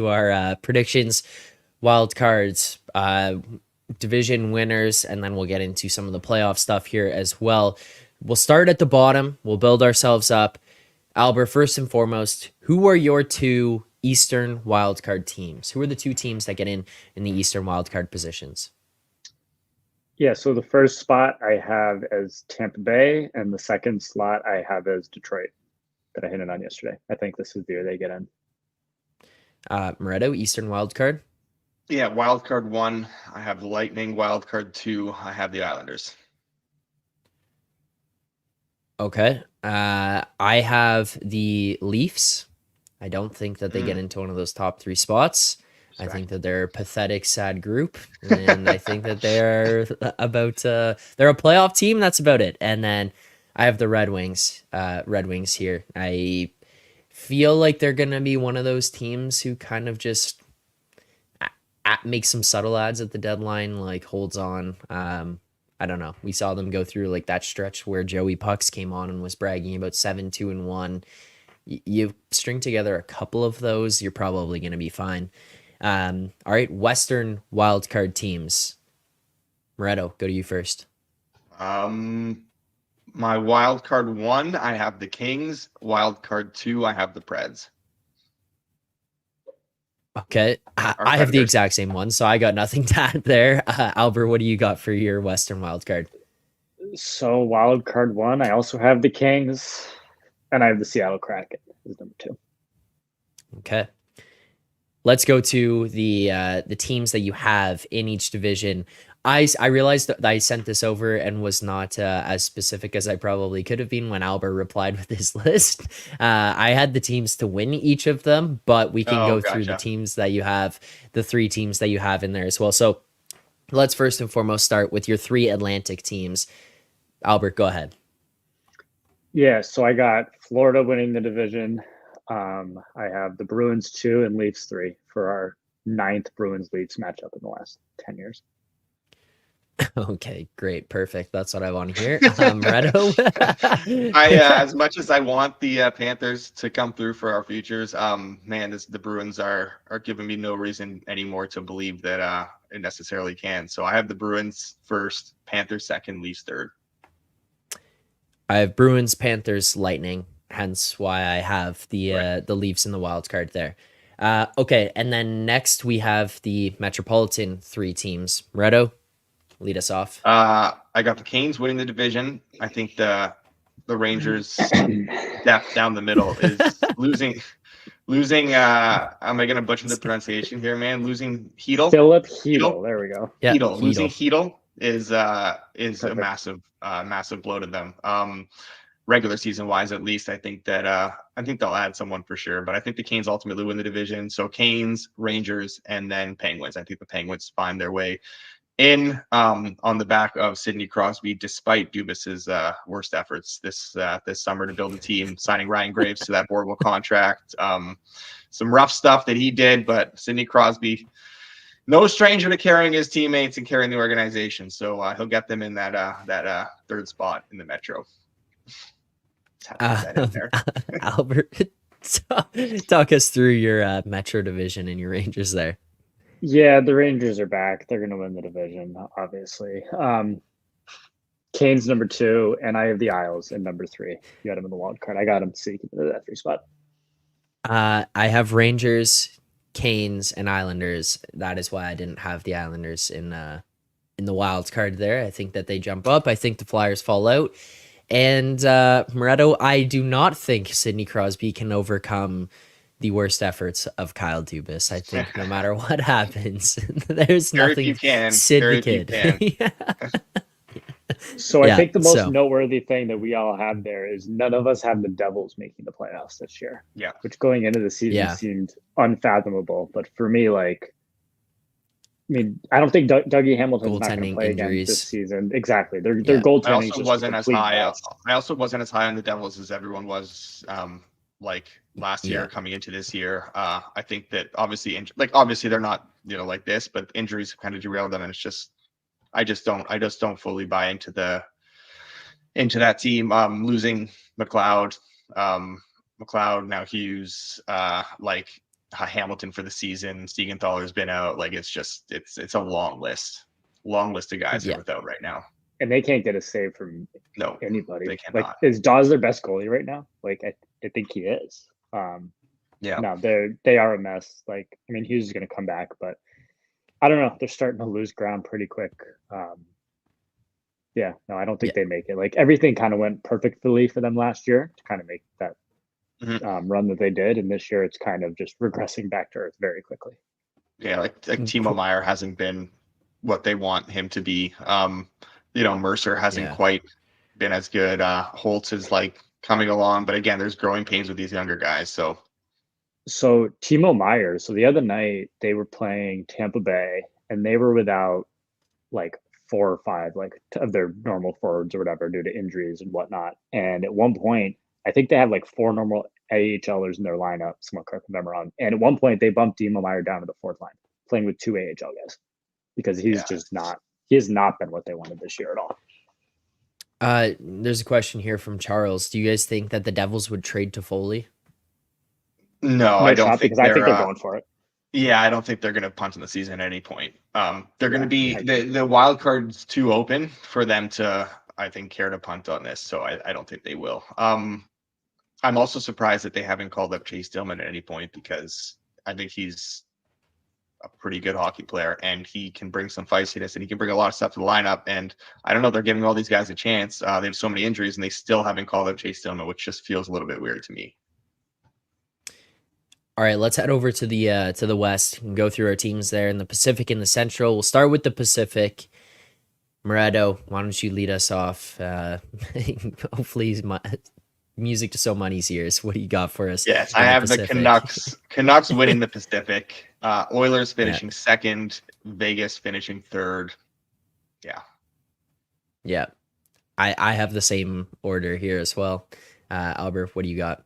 our predictions, wild cards, division winners, and then we'll get into some of the playoff stuff here as well. We'll start at the bottom. We'll build ourselves up. Alber, first and foremost, who are your two Eastern wildcard teams? Who are the two teams that get in the Eastern wildcard positions? Yeah, so the first spot I have as Tampa Bay, and the second slot I have as Detroit, that I hinted on yesterday. I think this is the year they get in. Moretto, Eastern wildcard. Yeah, wild card 1, I have the Lightning. Wild card 2, I have the Islanders. Okay. I have the Leafs. I don't think that they get into one of those top 3 spots. I think that they're a pathetic, sad group, and I think that they're they're a playoff team. That's about it. And then I have the Red Wings. Red Wings here. I feel like they're gonna be one of those teams who kind of just make some subtle ads at the deadline, like holds on. I don't know. We saw them go through like that stretch where Joey Pucks came on and was bragging about 7-2-1. You string together a couple of those, you're probably going to be fine. All right, Western wildcard teams. Moretto, go to you first. My wild card 1, I have the Kings. Wild card 2, I have the Preds. Okay, I have the exact same one, so I got nothing to add there. Alber, what do you got for your Western wildcard? So wild card 1, I also have the Kings, and I have the Seattle Kraken as number 2. Okay. Let's go to the teams that you have in each division. I realized that I sent this over and was not as specific as I probably could have been when Alber replied with his list. I had the teams to win each of them, but we can go through the teams that you have, the 3 teams that you have in there as well. So let's first and foremost start with your 3 Atlantic teams. Albert, go ahead. Yeah, so I got Florida winning the division. I have the Bruins 2 and Leafs 3 for our 9th Bruins-Leafs matchup in the last 10 years. Okay, great, perfect. That's what I want to hear. Moretto? As much as I want the Panthers to come through for our futures, the Bruins are giving me no reason anymore to believe that it necessarily can. So I have the Bruins first, Panthers second, Leafs third. I have Bruins, Panthers, Lightning. Hence why I have the Leafs in the wild card there. Okay, and then next we have the Metropolitan 3 teams. Moretto, lead us off. I got the Canes winning the division. I think the Rangers depth down the middle is losing. Am I gonna butcher the pronunciation here, man? Losing Hedl. Philip Hedl. There we go. Yeah, Hedl. Losing Hedl is a massive blow to them. Regular season wise, at least, I think they'll add someone for sure. But I think the Canes ultimately win the division. So Canes, Rangers, and then Penguins. I think the Penguins find their way in on the back of Sidney Crosby, despite Dubas's worst efforts this summer to build a team, signing Ryan Graves to that boardwalk contract. Some rough stuff that he did, but Sidney Crosby, no stranger to carrying his teammates and carrying the organization. So he'll get them in that third spot in the Metro. Albert, talk us through your Metro division and your Rangers there. Yeah, the Rangers are back. They're going to win the division, obviously. Kane's number 2, and I have the Isles in number 3. You got him in the wild card. I got him sneaking into that 3 spot. I have Rangers, Canes, and Islanders. That is why I didn't have the Islanders in the wild card there. I think that they jump up. I think the Flyers fall out. And Moretto, I do not think Sidney Crosby can overcome the worst efforts of Kyle Dubas. I think no matter what happens, there's Very nothing few can. Sid Very the few kid. can. So Yeah, I think the most so- noteworthy thing that we all have there is none of us have the Devils making the playoffs this year. Yeah. Which going into the season Yeah. seemed unfathomable. But for me, like, I mean, I don't think Dougie Hamilton's not going to Goaltending play again injuries. this season. Exactly. Their Yeah. goaltending I is also just wasn't a as complete high. mess. I also wasn't as high on the Devils as everyone was. Like last year Yeah. coming into this year. I think that obviously, obviously they're not like this, but injuries have kind of derailed them, and it's just I just don't fully buy into that team. Losing McLeod, now Hughes, Hamilton for the season. Siegenthaler's been out. Like it's a long list of guys Yeah. who are without right now. And they can't get a save from No, anybody. they cannot. Like, is Dawes their best goalie right now? Like, I think he is. Yeah. No, they are a mess. Like, I mean, Hughes is going to come back, but I don't know. They're starting to lose ground pretty quick. Yeah, no, I don't think they make it. Like, everything kind of went perfectly for them last year to kind of make that run that they did, and this year it's kind of just regressing back to earth very quickly. Yeah, like Timo Meier hasn't been what they want him to be. Mercer hasn't quite been as good. Holtz is coming along, but again, there's growing pains with these younger guys. So Timo Meier. So the other night they were playing Tampa Bay, and they were without 4 or 5 of their normal forwards or whatever due to injuries and whatnot. And at one point, I think they had 4 normal AHLers in their lineup. Someone correct me if I'm wrong. And at one point, they bumped Timo Meier down to the 4th line, playing with 2 AHL guys because he's just not. He has not been what they wanted this year at all. There's a question here from Charles. Do you guys think that the Devils would trade to Foley? No, I don't think because I think they're going for it. Yeah, I don't think they're going to punt in the season at any point. They're going to be the wild card's too open for them to, I think, care to punt on this. So I don't think they will. I'm also surprised that they haven't called up Chase Tillman at any point because I think he's a pretty good hockey player and he can bring some feistiness and he can bring a lot of stuff to the lineup. And I don't know, they're giving all these guys a chance. They have so many injuries and they still haven't called up Chase Tillman, which just feels a little bit weird to me. All right, let's head over to the West and go through our teams there in the Pacific and the Central. We'll start with the Pacific. Moretto, why don't you lead us off? Hopefully, music to someone's ears. What do you got for us? Yes, I have the Canucks. Canucks winning the Pacific. Oilers finishing second. Vegas finishing third. Yeah. Yeah. I have the same order here as well. Alber, what do you got?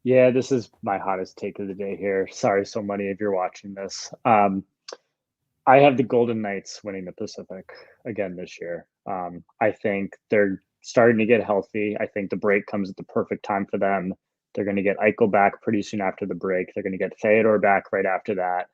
Yeah, this is my hottest take of the day here. Sorry, so many if you're watching this. I have the Golden Knights winning the Pacific again this year. I think they're starting to get healthy. I think the break comes at the perfect time for them. They're going to get Eichel back pretty soon after the break. They're going to get Theodore back right after that.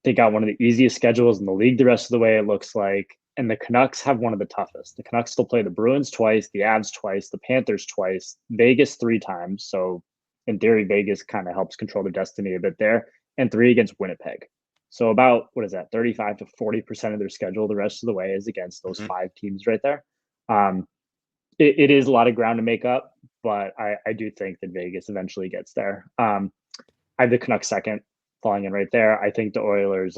They got one of the easiest schedules in the league the rest of the way, it looks like. And the Canucks have one of the toughest. The Canucks still play the Bruins twice, the Avs twice, the Panthers twice, Vegas 3 times. So in theory, Vegas kind of helps control their destiny a bit there. And 3 against Winnipeg. So about, 35 to 40% of their schedule the rest of the way is against those 5 teams right there. It is a lot of ground to make up, but I do think that Vegas eventually gets there. I have the Canucks second, falling in right there. I think the Oilers,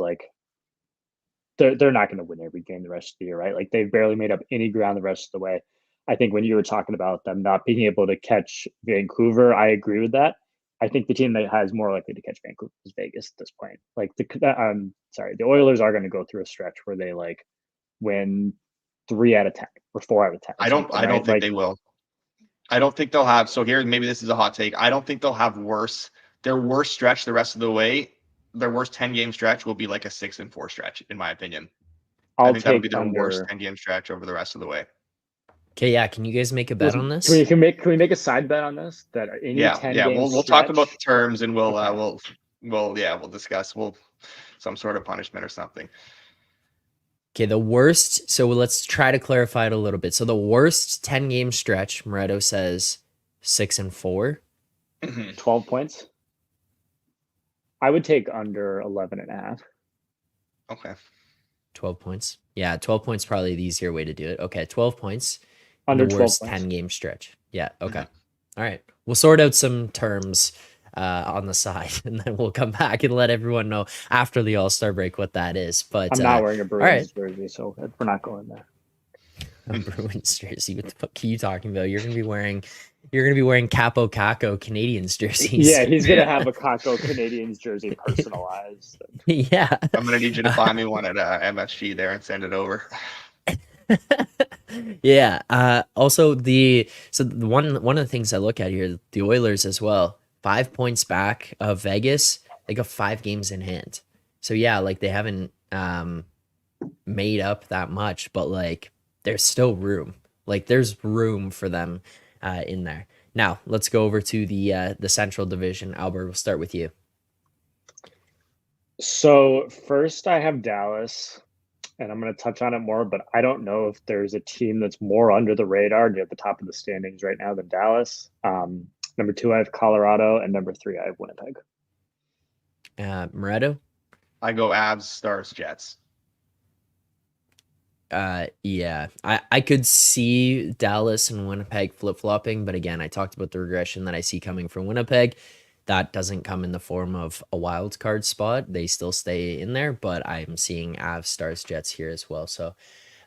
they're not going to win every game the rest of the year, right? They've barely made up any ground the rest of the way. I think when you were talking about them not being able to catch Vancouver, I agree with that. I think the team that has more likely to catch Vancouver is Vegas at this point. The Oilers are going to go through a stretch where they win 3 out of 10 or 4 out of 10. I don't think they will. I don't think they'll have. So here, maybe this is a hot take. I don't think they'll have their worst stretch the rest of the way. Their worst 10-game stretch will be a 6-4 stretch, in my opinion. I think that'll be their worst 10-game stretch over the rest of the way. Okay, yeah. Can you guys make a bet on this? Can we make a side bet on this? That any 10 We'll talk about the terms and we'll discuss. some sort of punishment or something. Okay, the worst. So let's try to clarify it a little bit. So the worst 10-game stretch, Moretto says 6-4. 12 points. I would take under 11.5. Okay. 12 points. Yeah, 12 points probably the easier way to do it. Okay, 12 points. Under the 12 worst points. 10-game stretch. Yeah, okay. All right. We'll sort out some terms on the side, and then we'll come back and let everyone know after the All-Star break what that is. But I'm not wearing a Bruins right. jersey, so we're not going there. A Bruins jersey. What the fuck are you talking about? You're gonna be wearing Capo Caco Canadians jerseys. Yeah, he's gonna have a Kako Canadians jersey personalized. Yeah. I'm gonna need you to find me one at MSG there and send it over. Yeah. Also, one of the things I look at here, the Oilers as well, 5 points back of Vegas. They got 5 games in hand. So yeah, like they haven't made up that much, but like there's still room. Like there's room for them in there. Now let's go over to the Central Division. Alber, we'll start with you. So first, I have Dallas, and I'm going to touch on it more, but I don't know if there's a team that's more under the radar at the top of the standings right now than Dallas. Number 2, I have Colorado, and number 3, I have Winnipeg. Moretto? I go Avs, Stars, Jets. Yeah, I could see Dallas and Winnipeg flip-flopping, but again, I talked about the regression that I see coming from Winnipeg. That doesn't come in the form of a wild card spot. They still stay in there, but I'm seeing Avs, Stars, Jets here as well. So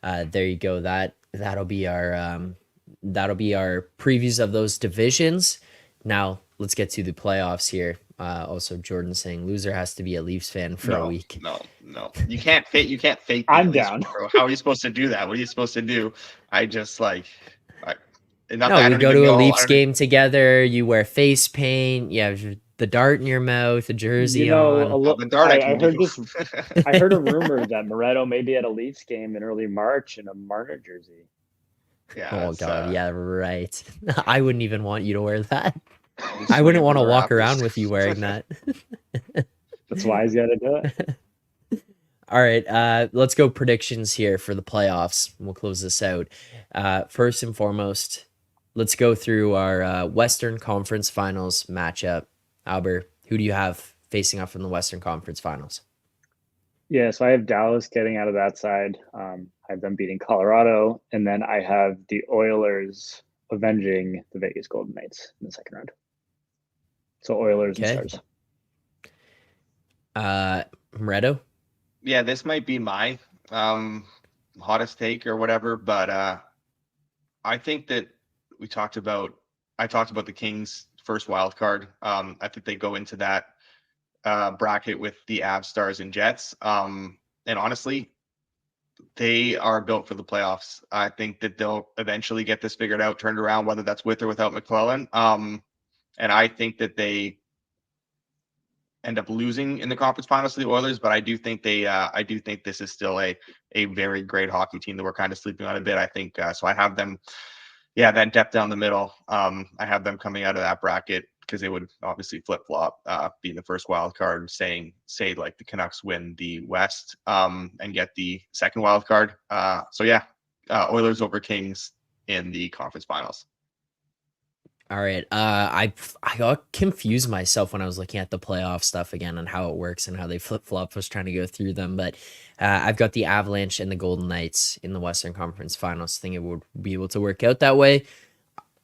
there you go. That'll be our previews of those divisions. Now let's get to the playoffs here. Also, Jordan saying loser has to be a Leafs fan for a week. No. You can't fake. I'm down. Bro. How are you supposed to do that? What are you supposed to do? I just like. We go to a Leafs game together. You wear face paint. You have the dart in your mouth, a jersey on. The dart I heard a rumor that Moretto may be at a Leafs game in early March in a Marner jersey. Yeah. Oh God, yeah, right. I wouldn't even want you to wear that. I wouldn't want to walk around with you wearing that. That's why he's got to do it. All right, let's go predictions here for the playoffs. We'll close this out. First and foremost, let's go through our Western Conference Finals matchup. Alber, who do you have facing off in the Western Conference Finals? Yeah, so I have Dallas getting out of that side. I have them beating Colorado, and then I have the Oilers avenging the Vegas Golden Knights in the second round. So Oilers and Stars. Moretto? Yeah, this might be my hottest take or whatever, but I think that I talked about the Kings' first wild card. I think they go into that bracket with the Avs, Stars, and Jets. And honestly, they are built for the playoffs. I think that they'll eventually get this figured out, turned around, whether that's with or without McClellan. And I think that they end up losing in the conference finals to the Oilers, but I do think this is still a very great hockey team that we're kind of sleeping on a bit. I think so. I have them, that depth down the middle. I have them coming out of that bracket because they would obviously flip flop, being the first wild card, say like the Canucks win the West, and get the second wild card. Oilers over Kings in the conference finals. All right. I got confused myself when I was looking at the playoff stuff again and how it works and how they flip flop. I was trying to go through them, but I've got the Avalanche and the Golden Knights in the Western Conference Finals. I think it would be able to work out that way.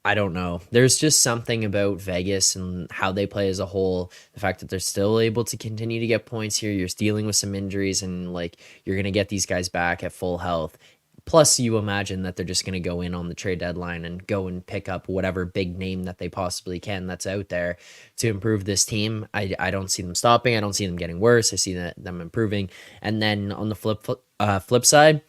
I don't know. There's just something about Vegas and how they play as a whole. The fact that they're still able to continue to get points here. You're dealing with some injuries and like you're going to get these guys back at full health. Plus, you imagine that they're just going to go in on the trade deadline and go and pick up whatever big name that they possibly can that's out there to improve this team. I don't see them stopping. I don't see them getting worse. I see them improving. And then on the flip side,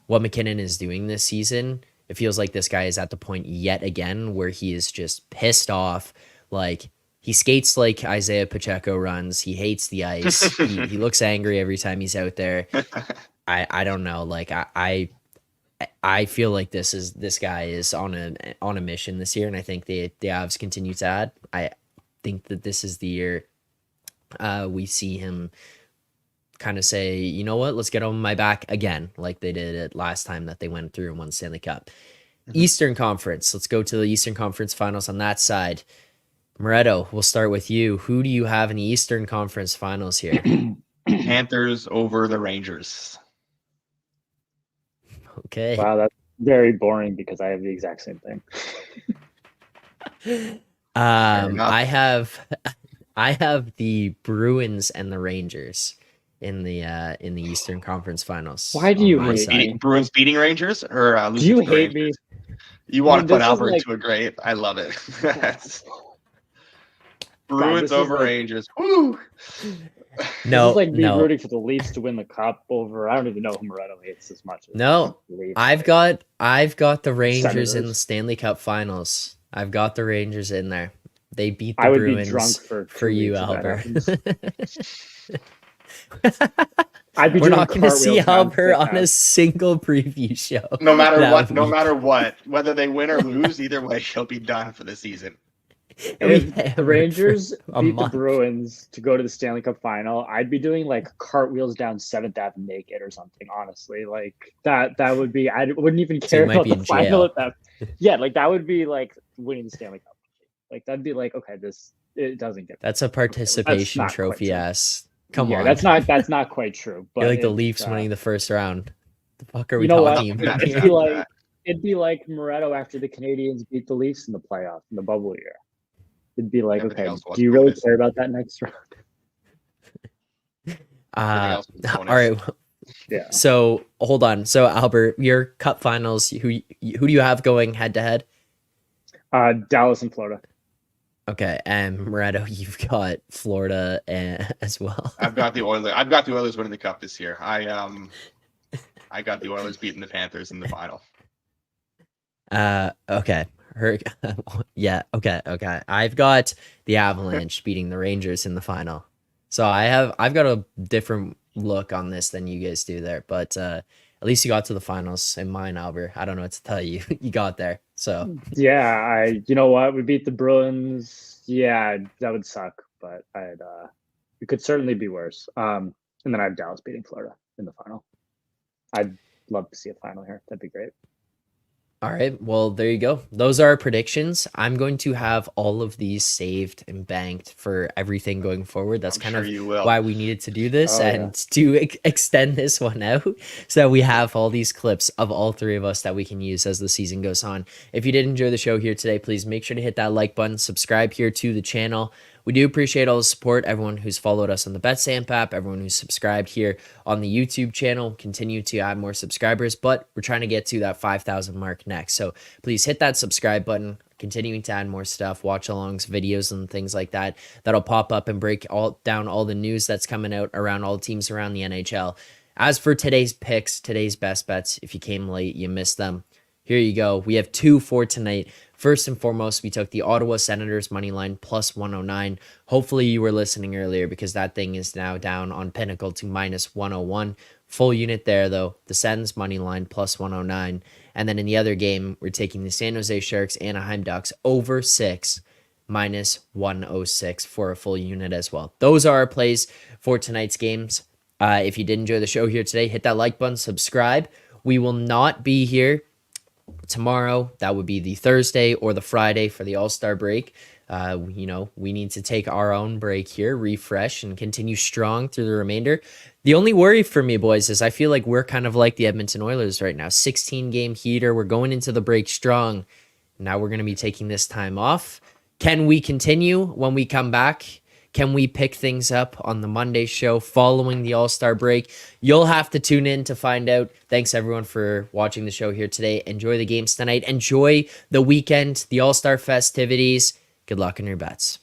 what McKinnon is doing this season, it feels like this guy is at the point yet again where he is just pissed off. Like, he skates like Isaiah Pacheco runs. He hates the ice. he looks angry every time he's out there. I don't know. Like, I feel like this guy is on a mission this year, and I think the Avs continue to add. I think that this is the year we see him kind of say, you know what, let's get on my back again, like they did it last time that they went through and won Stanley Cup. Eastern Conference. Let's go to the Eastern Conference Finals on that side. Moretto, we'll start with you. Who do you have in the Eastern Conference Finals here? Panthers over the Rangers. Okay. Wow, that's very boring because I have the exact same thing. I have the Bruins and the Rangers in the Eastern Conference Finals. Why do you on my hate side. me? Bruins beating Rangers or Do losing you to the hate me? Rangers? You want to this put is Alber like- into a grave? I love it. this Bruins is over like- Rangers. Woo! No, this is like me no, rooting for the Leafs to win the cup over. I don't even know who Moretto hates as much. As No, the Leafs. I've got the Rangers in the Senators. Stanley Cup Finals. I've got the Rangers in there. They beat the I would Bruins be drunk for 2 you, weeks if that Alber. happens. I'd be We're doing not going to see cartwheels down Alber the on a house. single preview show. No matter that what, no week. matter what, whether they win or lose, either way, he'll be done for the season. And we If the hammered Rangers for a beat the month. Bruins to go to the Stanley Cup final, I'd be doing like cartwheels down 7th Ave naked or something. Honestly, like that would be. I wouldn't even So you care might about be the in final jail. at that. Yeah, like that would be like winning the Stanley Cup. Like that'd be like, okay, it doesn't get. That's a participation not quite trophy true. ass. Come yeah, on. that's not quite true. But You're like the it's, Leafs winning the first round. The fuck are we You know what? talking about It'd here? be like Moretto after the Canadians beat the Leafs in the playoff in the bubble year. It'd be like, Everything okay, else was do you really bonus. care about that next round? else was All bonus. right. Yeah. So hold on. So Albert, your Cup Finals. Who do you have going head to head? Dallas and Florida. Okay, and Moretto, you've got Florida as well. I've got the Oilers. I've got the Oilers winning the cup this year. I got the Oilers beating the Panthers in the final. Okay. Yeah. Okay. I've got the Avalanche beating the Rangers in the final. So I've got a different look on this than you guys do there, but at least you got to the finals in mine, Albert. I don't know what to tell you. You got there. So Yeah, you know what? We beat the Bruins. Yeah, that would suck, but it could certainly be worse. And then I have Dallas beating Florida in the final. I'd love to see a final here. That'd be great. all right. Well, there you go. Those are our predictions. I'm going to have all of these saved and banked for everything going forward. That's I'm kind sure of you will. why we needed to do this Oh, and to extend this one out so that we have all these clips of all three of us that we can use as the season goes on. If you did enjoy the show here today, please make sure to hit that like button, subscribe here to the channel. We do appreciate all the support, everyone who's followed us on the BetStamp app, everyone who's subscribed here on the YouTube channel. Continue to add more subscribers, but we're trying to get to that 5,000 mark next. So please hit that subscribe button, continuing to add more stuff, watch alongs, videos, and things like that. That'll pop up and break down all the news that's coming out around all the teams around the NHL. As for today's picks, today's best bets, if you came late, you missed them. Here you go. We have two for tonight. First and foremost, we took the Ottawa Senators money line plus 109. Hopefully you were listening earlier because that thing is now down on Pinnacle to minus 101. Full unit there though. The Sens money line plus 109. And then in the other game, we're taking the San Jose Sharks Anaheim Ducks over 6 minus 106 for a full unit as well. Those are our plays for tonight's games. If you did enjoy the show here today, hit that like button, subscribe. We will not be here tomorrow. That would be the Thursday or the Friday for the All-Star break. We need to take our own break here, refresh, and continue strong through the remainder. The only worry for me, boys, is I feel like we're kind of like the Edmonton Oilers right now. 16-game heater. We're going into the break strong. Now we're going to be taking this time off. Can we continue when we come back? Can we pick things up on the Monday show following the All-Star break? You'll have to tune in to find out. Thanks, everyone, for watching the show here today. Enjoy the games tonight. Enjoy the weekend, the All-Star festivities. Good luck in your bets.